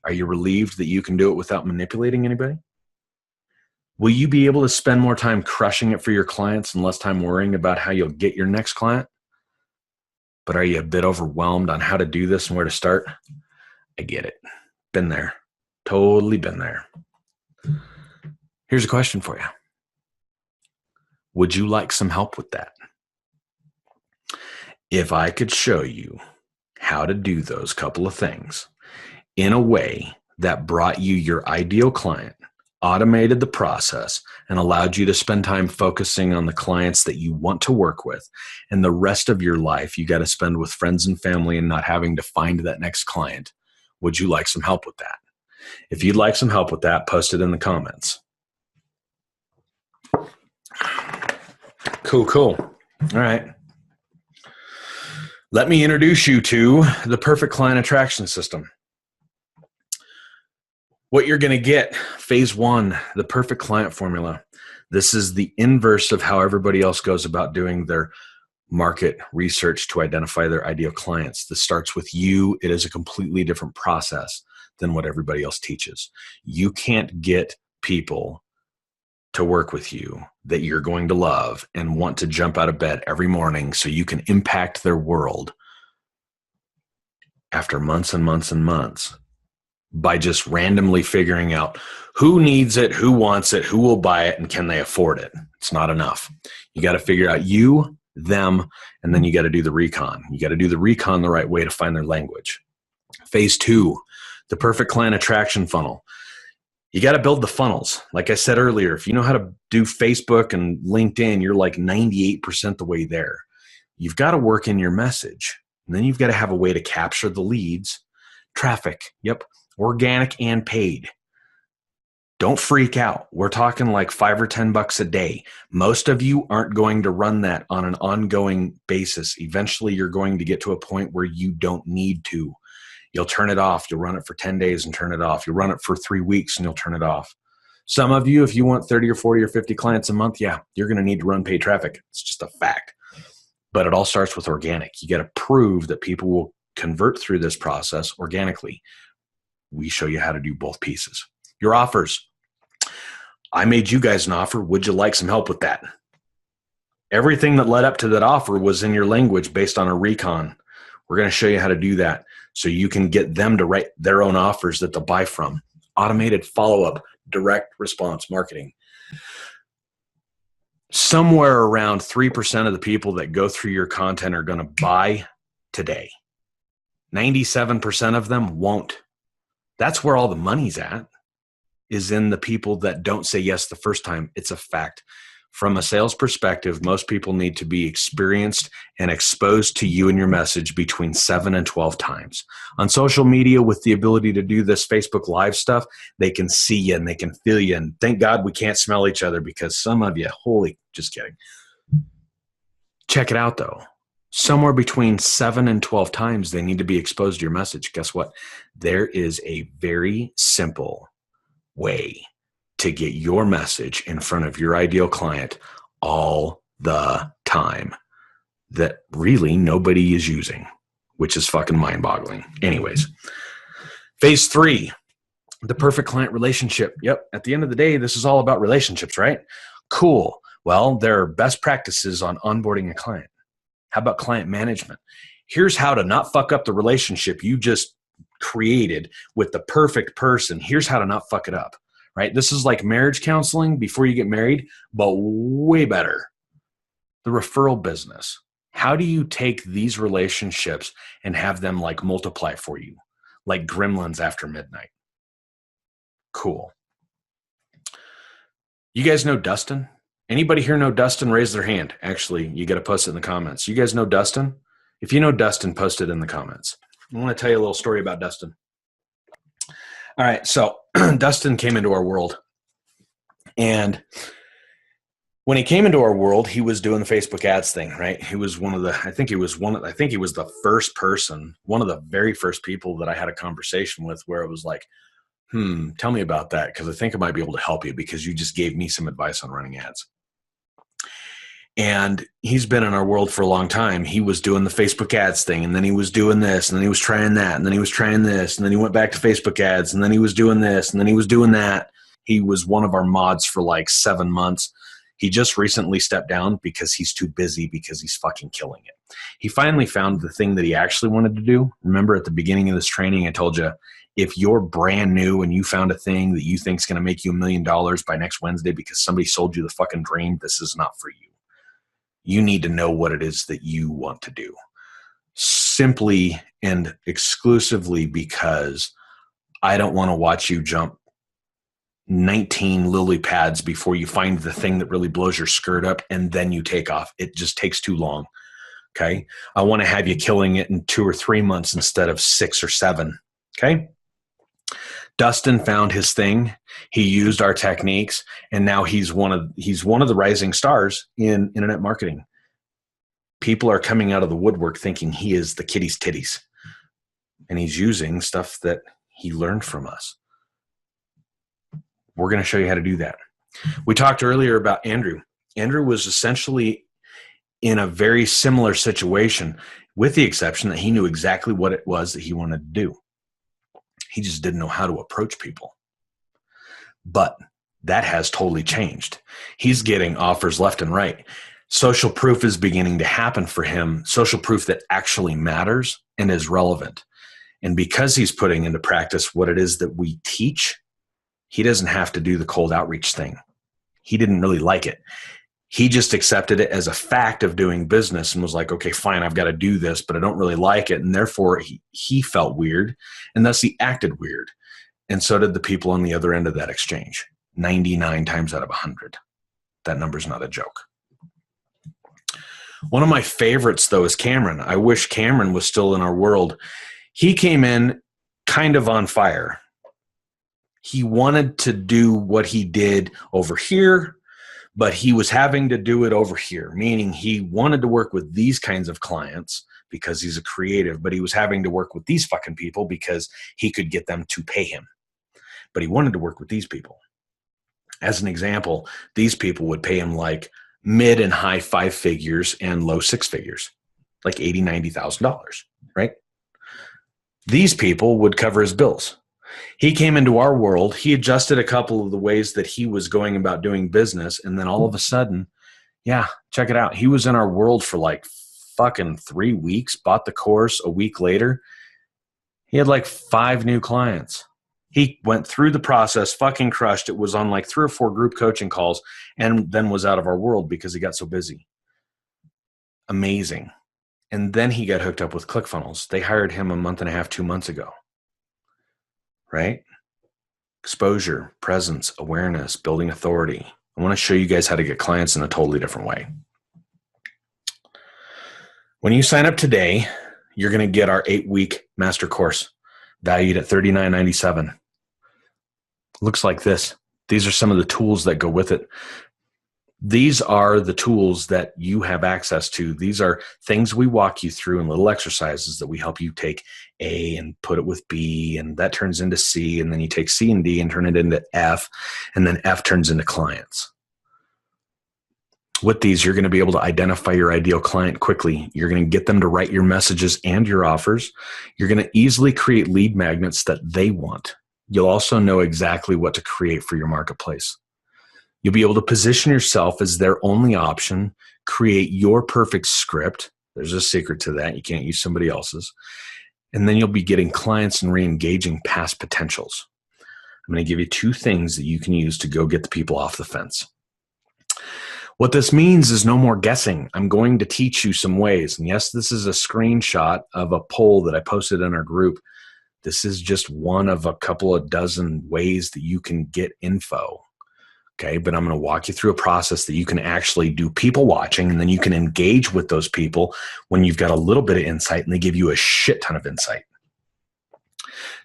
Are you relieved that you can do it without manipulating anybody? Will you be able to spend more time crushing it for your clients and less time worrying about how you'll get your next client? But are you a bit overwhelmed on how to do this and where to start? I get it. Been there. Totally been there. Here's a question for you. Would you like some help with that? If I could show you how to do those couple of things in a way that brought you your ideal client, automated the process, and allowed you to spend time focusing on the clients that you want to work with, and the rest of your life you got to spend with friends and family and not having to find that next client, would you like some help with that? If you'd like some help with that, post it in the comments. Cool. All right. Let me introduce you to the perfect client attraction system. What you're going to get, phase 1, the perfect client formula. This is the inverse of how everybody else goes about doing their market research to identify their ideal clients. This starts with you. It is a completely different process than what everybody else teaches. You can't get people to work with you that you're going to love and want to jump out of bed every morning so you can impact their world after months and months and months by just randomly figuring out who needs it, who wants it, who will buy it, and can they afford it. It's not enough. You got to figure out you, them, and then you got to do the recon. You got to do the recon the right way to find their language. Phase 2, the perfect client attraction funnel. You got to build the funnels. Like I said earlier, if you know how to do Facebook and LinkedIn, you're like 98% the way there. You've got to work in your message. And then you've got to have a way to capture the leads. Traffic. Yep. Organic and paid. Don't freak out. We're talking like $5 or $10 a day. Most of you aren't going to run that on an ongoing basis. Eventually, you're going to get to a point where you don't need to. You'll turn it off. You'll run it for 10 days and turn it off. You'll run it for 3 weeks and you'll turn it off. Some of you, if you want 30 or 40 or 50 clients a month, yeah, you're going to need to run paid traffic. It's just a fact. But it all starts with organic. You got to prove that people will convert through this process organically. We show you how to do both pieces. Your offers. I made you guys an offer. Would you like some help with that? Everything that led up to that offer was in your language based on a recon. We're going to show you how to do that so you can get them to write their own offers that they'll buy from. Automated follow-up, direct response marketing. Somewhere around 3% of the people that go through your content are going to buy today. 97% of them won't. That's where all the money's at, is in the people that don't say yes the first time. It's a fact. From a sales perspective, most people need to be experienced and exposed to you and your message between 7 and 12 times. On social media, with the ability to do this Facebook Live stuff, they can see you and they can feel you. And thank God we can't smell each other because some of you, just kidding. Check it out though. Somewhere between 7 and 12 times they need to be exposed to your message. Guess what? There is a very simple way to get your message in front of your ideal client all the time that really nobody is using, which is fucking mind-boggling. Anyways, phase 3, the perfect client relationship. Yep. At the end of the day, this is all about relationships, right? Cool. Well, there are best practices on onboarding a client. How about client management? Here's how to not fuck up the relationship you just created with the perfect person. Here's how to not fuck it up, right? This is like marriage counseling before you get married, but way better. The referral business. How do you take these relationships and have them like multiply for you, like gremlins after midnight? Cool. You guys know Dustin? Anybody here know Dustin? Raise their hand. Actually, you got to post it in the comments. You guys know Dustin? If you know Dustin, post it in the comments. I want to tell you a little story about Dustin. All right, so Dustin came into our world, and when he came into our world, he was doing the Facebook ads thing, right? He was I think he was the first person, one of the very first people that I had a conversation with where it was like, tell me about that, because I think I might be able to help you because you just gave me some advice on running ads. And he's been in our world for a long time. He was doing the Facebook ads thing, and then he was doing this, and then he was trying that, and then he was trying this, and then he went back to Facebook ads, and then he was doing this, and then he was doing that. He was one of our mods for like 7 months. He just recently stepped down because he's too busy because he's fucking killing it. He finally found the thing that he actually wanted to do. Remember at the beginning of this training, I told you, if you're brand new and you found a thing that you think is going to make you $1 million by next Wednesday because somebody sold you the fucking dream, this is not for you. You need to know what it is that you want to do. Simply and exclusively because I don't want to watch you jump 19 lily pads before you find the thing that really blows your skirt up and then you take off. It just takes too long. Okay. I want to have you killing it in 2 or 3 months instead of 6 or 7. Okay. Dustin found his thing. He used our techniques, and now he's one of the rising stars in internet marketing. People are coming out of the woodwork thinking he is the kitty's titties, and he's using stuff that he learned from us. We're going to show you how to do that. We talked earlier about Andrew. Andrew was essentially in a very similar situation, with the exception that he knew exactly what it was that he wanted to do. He just didn't know how to approach people. But that has totally changed. He's getting offers left and right. Social proof is beginning to happen for him, social proof that actually matters and is relevant. And because he's putting into practice what it is that we teach, he doesn't have to do the cold outreach thing. He didn't really like it. He just accepted it as a fact of doing business and was like, okay, fine, I've got to do this, but I don't really like it. And therefore he felt weird, and thus he acted weird. And so did the people on the other end of that exchange. 99 times out of 100. That number's not a joke. One of my favorites, though, is Cameron. I wish Cameron was still in our world. He came in kind of on fire. He wanted to do what he did over here, but he was having to do it over here, meaning he wanted to work with these kinds of clients because he's a creative, but he was having to work with these fucking people because he could get them to pay him. But he wanted to work with these people. As an example, these people would pay him like mid and high 5 figures and low 6 figures, like $80,000, $90,000, right? These people would cover his bills. He came into our world. He adjusted a couple of the ways that he was going about doing business. And then all of a sudden, yeah, check it out. He was in our world for like fucking 3 weeks, bought the course. A week later, he had like 5 new clients. He went through the process, fucking crushed it, was on like 3 or 4 group coaching calls, and then was out of our world because he got so busy. Amazing. And then he got hooked up with ClickFunnels. They hired him a month and a half, 2 months ago. Right? Exposure, presence, awareness, building authority. I want to show you guys how to get clients in a totally different way. When you sign up today, you're going to get our 8-week master course valued at $39.97. Looks like this. These are some of the tools that go with it. These are the tools that you have access to. These are things we walk you through in little exercises that we help you take A and put it with B, and that turns into C, and then you take C and D and turn it into F, and then F turns into clients. With these, you're going to be able to identify your ideal client quickly. You're going to get them to write your messages and your offers. You're going to easily create lead magnets that they want. You'll also know exactly what to create for your marketplace. You'll be able to position yourself as their only option, create your perfect script. There's a secret to that. You can't use somebody else's. And then you'll be getting clients and re-engaging past potentials. I'm going to give you 2 things that you can use to go get the people off the fence. What this means is no more guessing. I'm going to teach you some ways. And yes, this is a screenshot of a poll that I posted in our group. This is just one of a couple of dozen ways that you can get info. Okay, but I'm going to walk you through a process that you can actually do people watching, and then you can engage with those people when you've got a little bit of insight and they give you a shit ton of insight.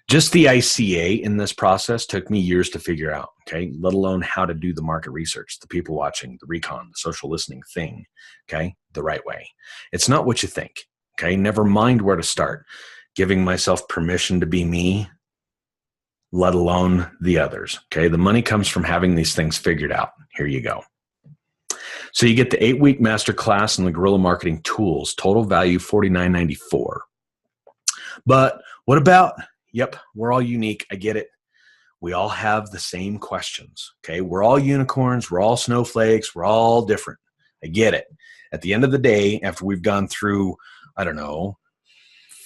Just the ICA in this process took me years to figure out, okay, let alone how to do the market research, the people watching, the recon, the social listening thing, okay, the right way. It's not what you think, okay? Never mind where to start. Giving myself permission to be me, let alone the others, okay? The money comes from having these things figured out. Here you go. So you get the 8-week masterclass in the guerrilla marketing tools, total value $49.94. But what about, yep, we're all unique. I get it. We all have the same questions, okay? We're all unicorns. We're all snowflakes. We're all different. I get it. At the end of the day, after we've gone through, I don't know,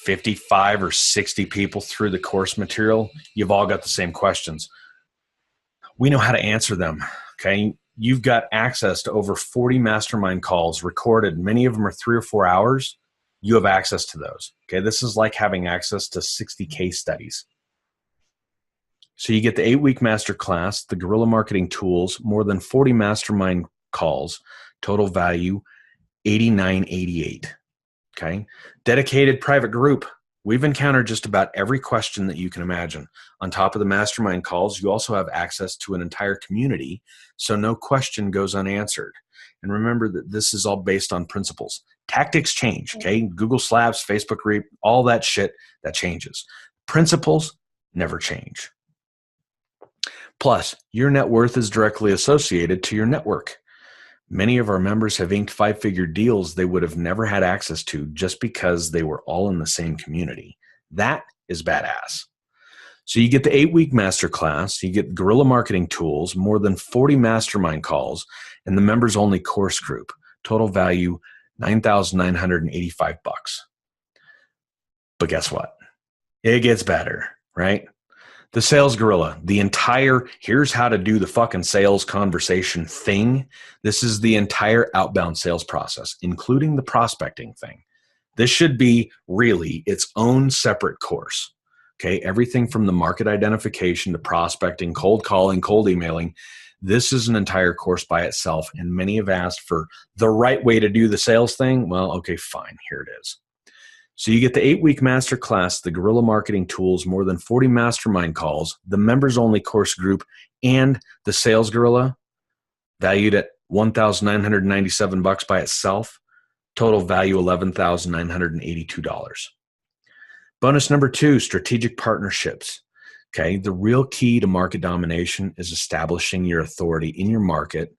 55 or 60 people through the course material, you've all got the same questions. We know how to answer them, okay? You've got access to over 40 mastermind calls recorded. Many of them are 3 or 4 hours. You have access to those, okay? This is like having access to 60 case studies. So you get the 8-week masterclass, the guerrilla marketing tools, more than 40 mastermind calls, total value $89.88. Okay. Dedicated private group. We've encountered just about every question that you can imagine. On top of the mastermind calls, you also have access to an entire community, so no question goes unanswered. And remember that this is all based on principles. Tactics change, okay? Google Slabs, Facebook Reap, all that shit, that changes. Principles never change. Plus, your net worth is directly associated to your network. Many of our members have inked 5-figure deals they would have never had access to just because they were all in the same community. That is badass. So you get the 8-week masterclass, you get guerrilla marketing tools, more than 40 mastermind calls, and the members only course group. Total value $9,985. But guess what? It gets better, right? The sales gorilla, the entire here's how to do the fucking sales conversation thing. This is the entire outbound sales process, including the prospecting thing. This should be really its own separate course. Okay, everything from the market identification to prospecting, cold calling, cold emailing. This is an entire course by itself, and many have asked for the right way to do the sales thing. Well, okay, fine, here it is. So you get the 8-week masterclass, the guerrilla marketing tools, more than 40 mastermind calls, the members only course group, and the sales gorilla, valued at $1,997 by itself. Total value $11,982. Bonus number 2, strategic partnerships. Okay, the real key to market domination is establishing your authority in your market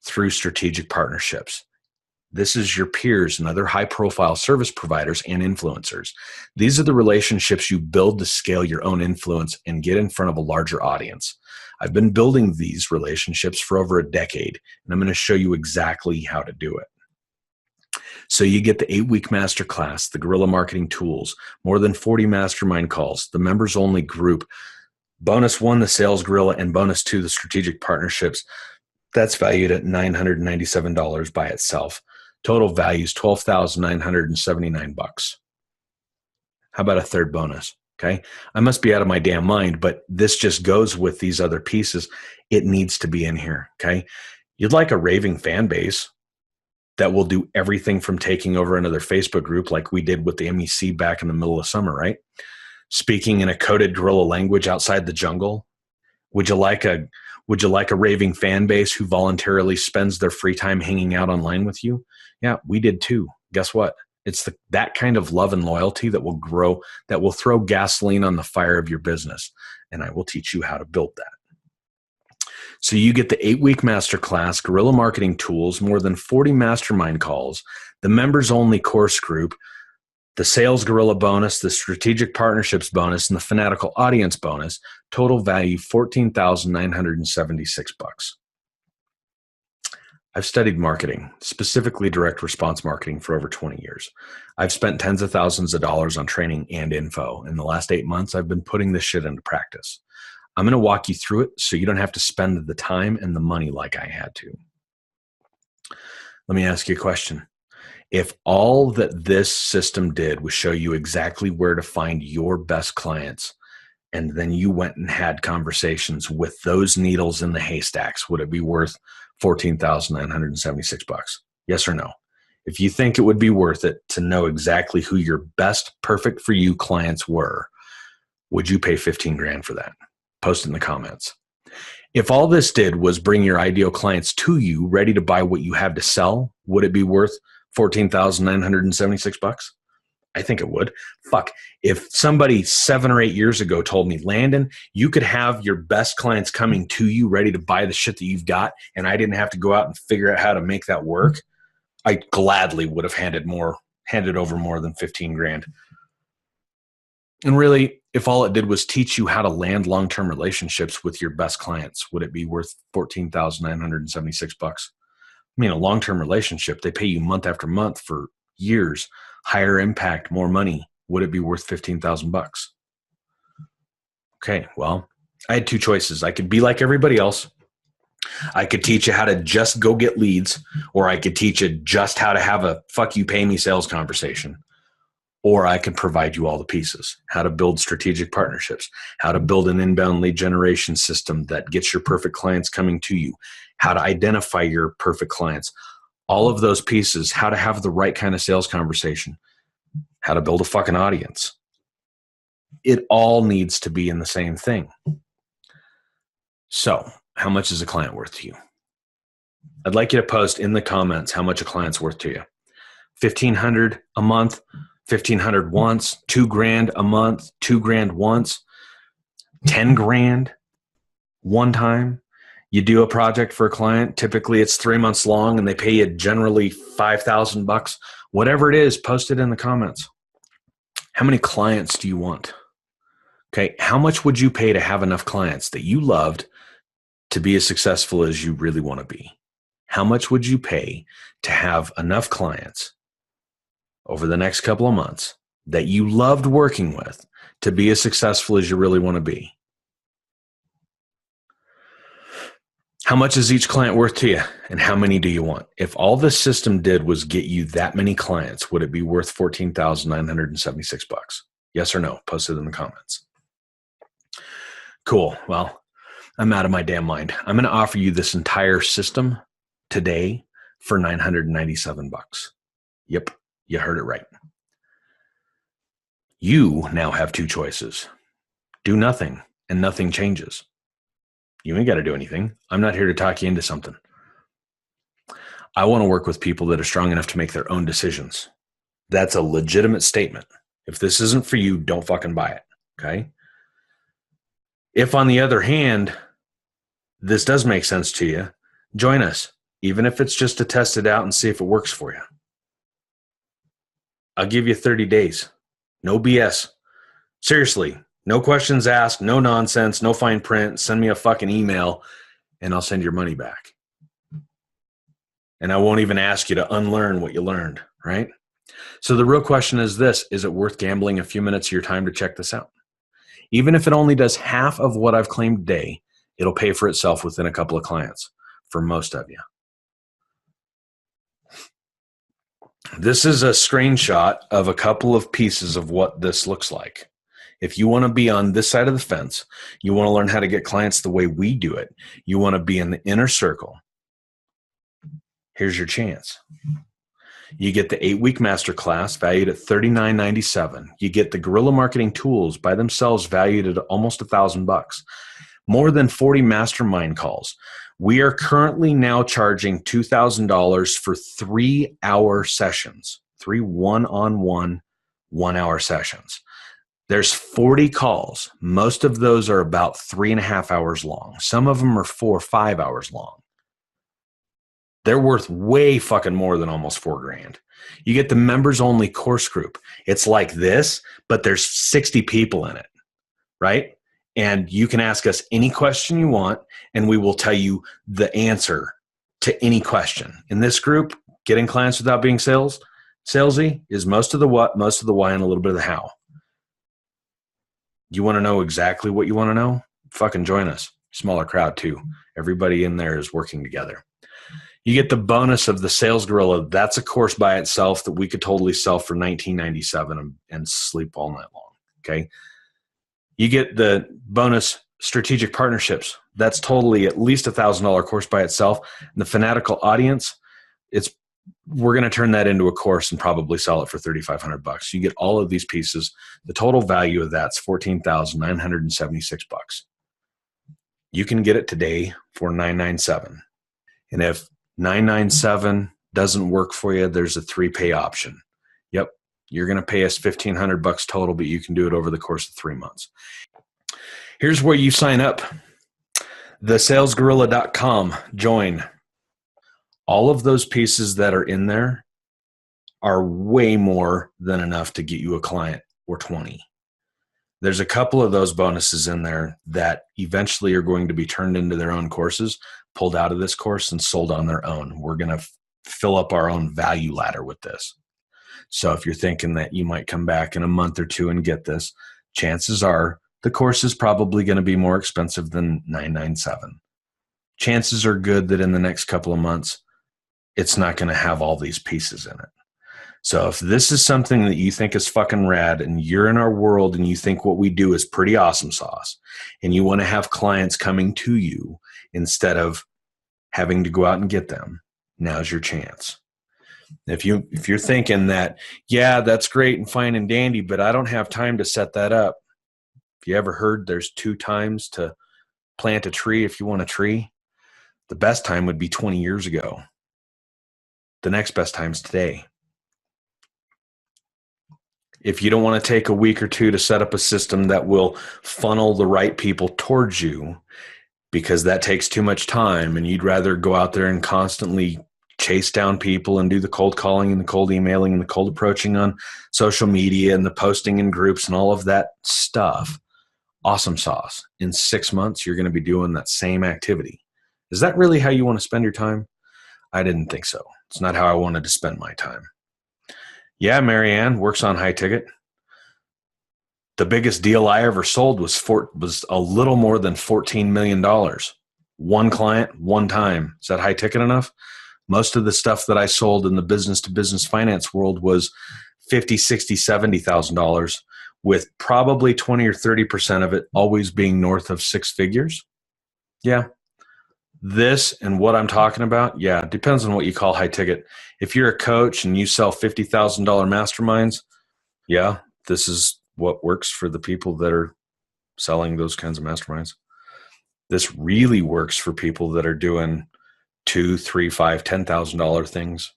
through strategic partnerships. This is your peers and other high-profile service providers and influencers. These are the relationships you build to scale your own influence and get in front of a larger audience. I've been building these relationships for over a decade, and I'm going to show you exactly how to do it. So you get the 8-week masterclass, the guerrilla marketing tools, more than 40 mastermind calls, the members-only group, bonus 1, the sales gorilla, and bonus 2, the strategic partnerships. That's valued at $997 by itself. Total value is $12,979. How about a third bonus? Okay. I must be out of my damn mind, but this just goes with these other pieces. It needs to be in here. Okay. You'd like a raving fan base that will do everything from taking over another Facebook group like we did with the MEC back in the middle of summer, right? Speaking in a coded guerrilla language outside the jungle. Would you like a raving fan base who voluntarily spends their free time hanging out online with you? Yeah, we did too. Guess what? It's that kind of love and loyalty that will grow, that will throw gasoline on the fire of your business. And I will teach you how to build that. So you get the 8-week masterclass, guerrilla marketing tools, more than 40 mastermind calls, the members only course group, the sales gorilla bonus, the strategic partnerships bonus, and the fanatical audience bonus. Total value $14,976. I've studied marketing, specifically direct response marketing, for over 20 years. I've spent tens of thousands of dollars on training and info. In the last 8 months, I've been putting this shit into practice. I'm going to walk you through it so you don't have to spend the time and the money like I had to. Let me ask you a question. If all that this system did was show you exactly where to find your best clients and then you went and had conversations with those needles in the haystacks, would it be worth $14,976? Yes or no? If you think it would be worth it to know exactly who your best perfect for you clients were, would you pay 15 grand for that? Post it in the comments. If all this did was bring your ideal clients to you ready to buy what you have to sell, would it be worth $14,976? I think it would. Fuck. If somebody 7 or 8 years ago told me, Landon, you could have your best clients coming to you ready to buy the shit that you've got, and I didn't have to go out and figure out how to make that work, I gladly would have handed over more than 15 grand. And really, if all it did was teach you how to land long-term relationships with your best clients, would it be worth $14,976? I mean, a long-term relationship, they pay you month after month for years, higher impact, more money. Would it be worth 15,000 bucks? Okay, well, I had 2 choices. I could be like everybody else. I could teach you how to just go get leads, or I could teach you just how to have a fuck you pay me sales conversation. Or I can provide you all the pieces, how to build strategic partnerships, how to build an inbound lead generation system that gets your perfect clients coming to you, how to identify your perfect clients, all of those pieces, how to have the right kind of sales conversation, how to build a fucking audience. It all needs to be in the same thing. So, how much is a client worth to you? I'd like you to post in the comments how much a client's worth to you. $1,500 a month, $1,500 once, $2 grand a month, $2 grand once, 10 grand one time. You do a project for a client. Typically it's 3 months long and they pay you generally $5,000. Whatever it is, post it in the comments. How many clients do you want? Okay. How much would you pay to have enough clients that you loved to be as successful as you really want to be? How much would you pay to have enough clients over the next couple of months that you loved working with to be as successful as you really want to be? How much is each client worth to you, and how many do you want? If all this system did was get you that many clients, would it be worth $14,976? Yes or no? Post it in the comments. Cool. Well, I'm out of my damn mind. I'm going to offer you this entire system today for $997. Yep, you heard it right. You now have 2 choices. Do nothing, and nothing changes. You ain't got to do anything. I'm not here to talk you into something. I want to work with people that are strong enough to make their own decisions. That's a legitimate statement. If this isn't for you, don't fucking buy it. Okay? If, on the other hand, this does make sense to you, join us, even if it's just to test it out and see if it works for you. I'll give you 30 days. No BS. Seriously. No questions asked, no nonsense, no fine print. Send me a fucking email and I'll send your money back. And I won't even ask you to unlearn what you learned, right? So the real question is this: is it worth gambling a few minutes of your time to check this out? Even if it only does half of what I've claimed today, it'll pay for itself within a couple of clients for most of you. This is a screenshot of a couple of pieces of what this looks like. If you want to be on this side of the fence, you want to learn how to get clients the way we do it, you want to be in the inner circle, here's your chance. You get the 8-week masterclass valued at $39.97. You get the guerrilla marketing tools by themselves valued at almost $1,000. More than 40 mastermind calls. We are currently now charging $2,000 for 3-hour sessions, 3 one-on-one 1-hour sessions. There's 40 calls. Most of those are about 3.5 hours long. Some of them are 4 or 5 hours long. They're worth way fucking more than almost $4 grand. You get the members only course group. It's like this, but there's 60 people in it, right? And you can ask us any question you want, and we will tell you the answer to any question. In this group, getting clients without being salesy is most of the what, most of the why, and a little bit of the how. You want to know exactly what you want to know? Fucking join us. Smaller crowd too. Everybody in there is working together. You get the bonus of the Sales Gorilla. That's a course by itself that we could totally sell for $19.97 and sleep all night long. Okay. You get the bonus strategic partnerships. That's totally at least $1,000 course by itself. And the fanatical audience, we're going to turn that into a course and probably sell it for $3,500. You get all of these pieces. The total value of that's $14,976. You can get it today for $997. And if $997 doesn't work for you, there's a 3-pay option. Yep, you're going to pay us $1,500 total, but you can do it over the course of 3 months. Here's where you sign up. thesalesgorilla.com, join. All of those pieces that are in there are way more than enough to get you a client or 20. There's a couple of those bonuses in there that eventually are going to be turned into their own courses, pulled out of this course and sold on their own. We're going to fill up our own value ladder with this. So if you're thinking that you might come back in a month or two and get this, chances are the course is probably going to be more expensive than $997. Chances are good that in the next couple of months, it's not going to have all these pieces in it. So if this is something that you think is fucking rad and you're in our world and you think what we do is pretty awesome sauce and you want to have clients coming to you instead of having to go out and get them, now's your chance. If you're thinking that, yeah, that's great and fine and dandy, but I don't have time to set that up. If you ever heard there's 2 times to plant a tree if you want a tree, the best time would be 20 years ago. The next best time is today. If you don't want to take a week or two to set up a system that will funnel the right people towards you, because that takes too much time and you'd rather go out there and constantly chase down people and do the cold calling and the cold emailing and the cold approaching on social media and the posting in groups and all of that stuff, awesome sauce. In 6 months, you're going to be doing that same activity. Is that really how you want to spend your time? I didn't think so. It's not how I wanted to spend my time. Yeah, Marianne works on high ticket. The biggest deal I ever sold was a little more than $14 million. One client, one time. Is that high ticket enough? Most of the stuff that I sold in the business to business finance world was $50,000, $60,000, $70,000, with probably 20 or 30% of it always being north of 6 figures. Yeah. This and what I'm talking about, yeah, it depends on what you call high ticket. If you're a coach and you sell $50,000 masterminds, yeah, this is what works for the people that are selling those kinds of masterminds. This really works for people that are doing $2,000, $3,000, $5,000, $10,000 things.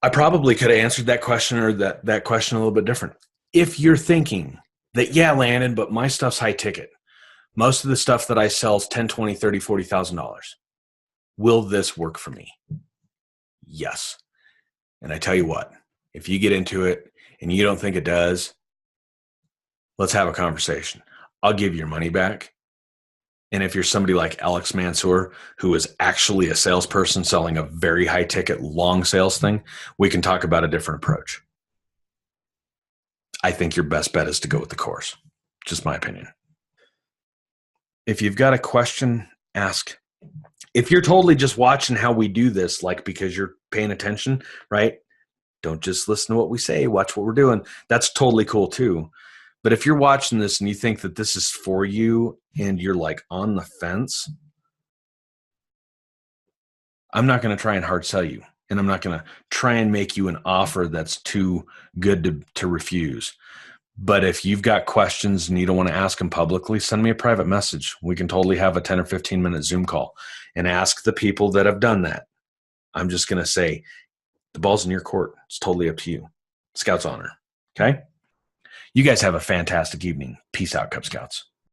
I probably could have answered that question or that question a little bit different. If you're thinking that, yeah, Landon, but my stuff's high ticket. Most of the stuff that I sell is $10,000, $20,000, $30,000, $40,000. Will this work for me? Yes. And I tell you what, if you get into it and you don't think it does, let's have a conversation. I'll give you your money back. And if you're somebody like Alex Mansour, who is actually a salesperson selling a very high ticket, long sales thing, we can talk about a different approach. I think your best bet is to go with the course. Just my opinion. If you've got a question, ask. If you're totally just watching how we do this, like because you're paying attention, right? Don't just listen to what we say, watch what we're doing. That's totally cool too. But if you're watching this and you think that this is for you and you're like on the fence, I'm not going to try and hard sell you. And I'm not going to try and make you an offer that's too good to refuse. But if you've got questions and you don't want to ask them publicly, send me a private message. We can totally have a 10 or 15 minute Zoom call and ask the people that have done that. I'm just going to say, the ball's in your court. It's totally up to you. Scout's honor. Okay? You guys have a fantastic evening. Peace out, Cub Scouts.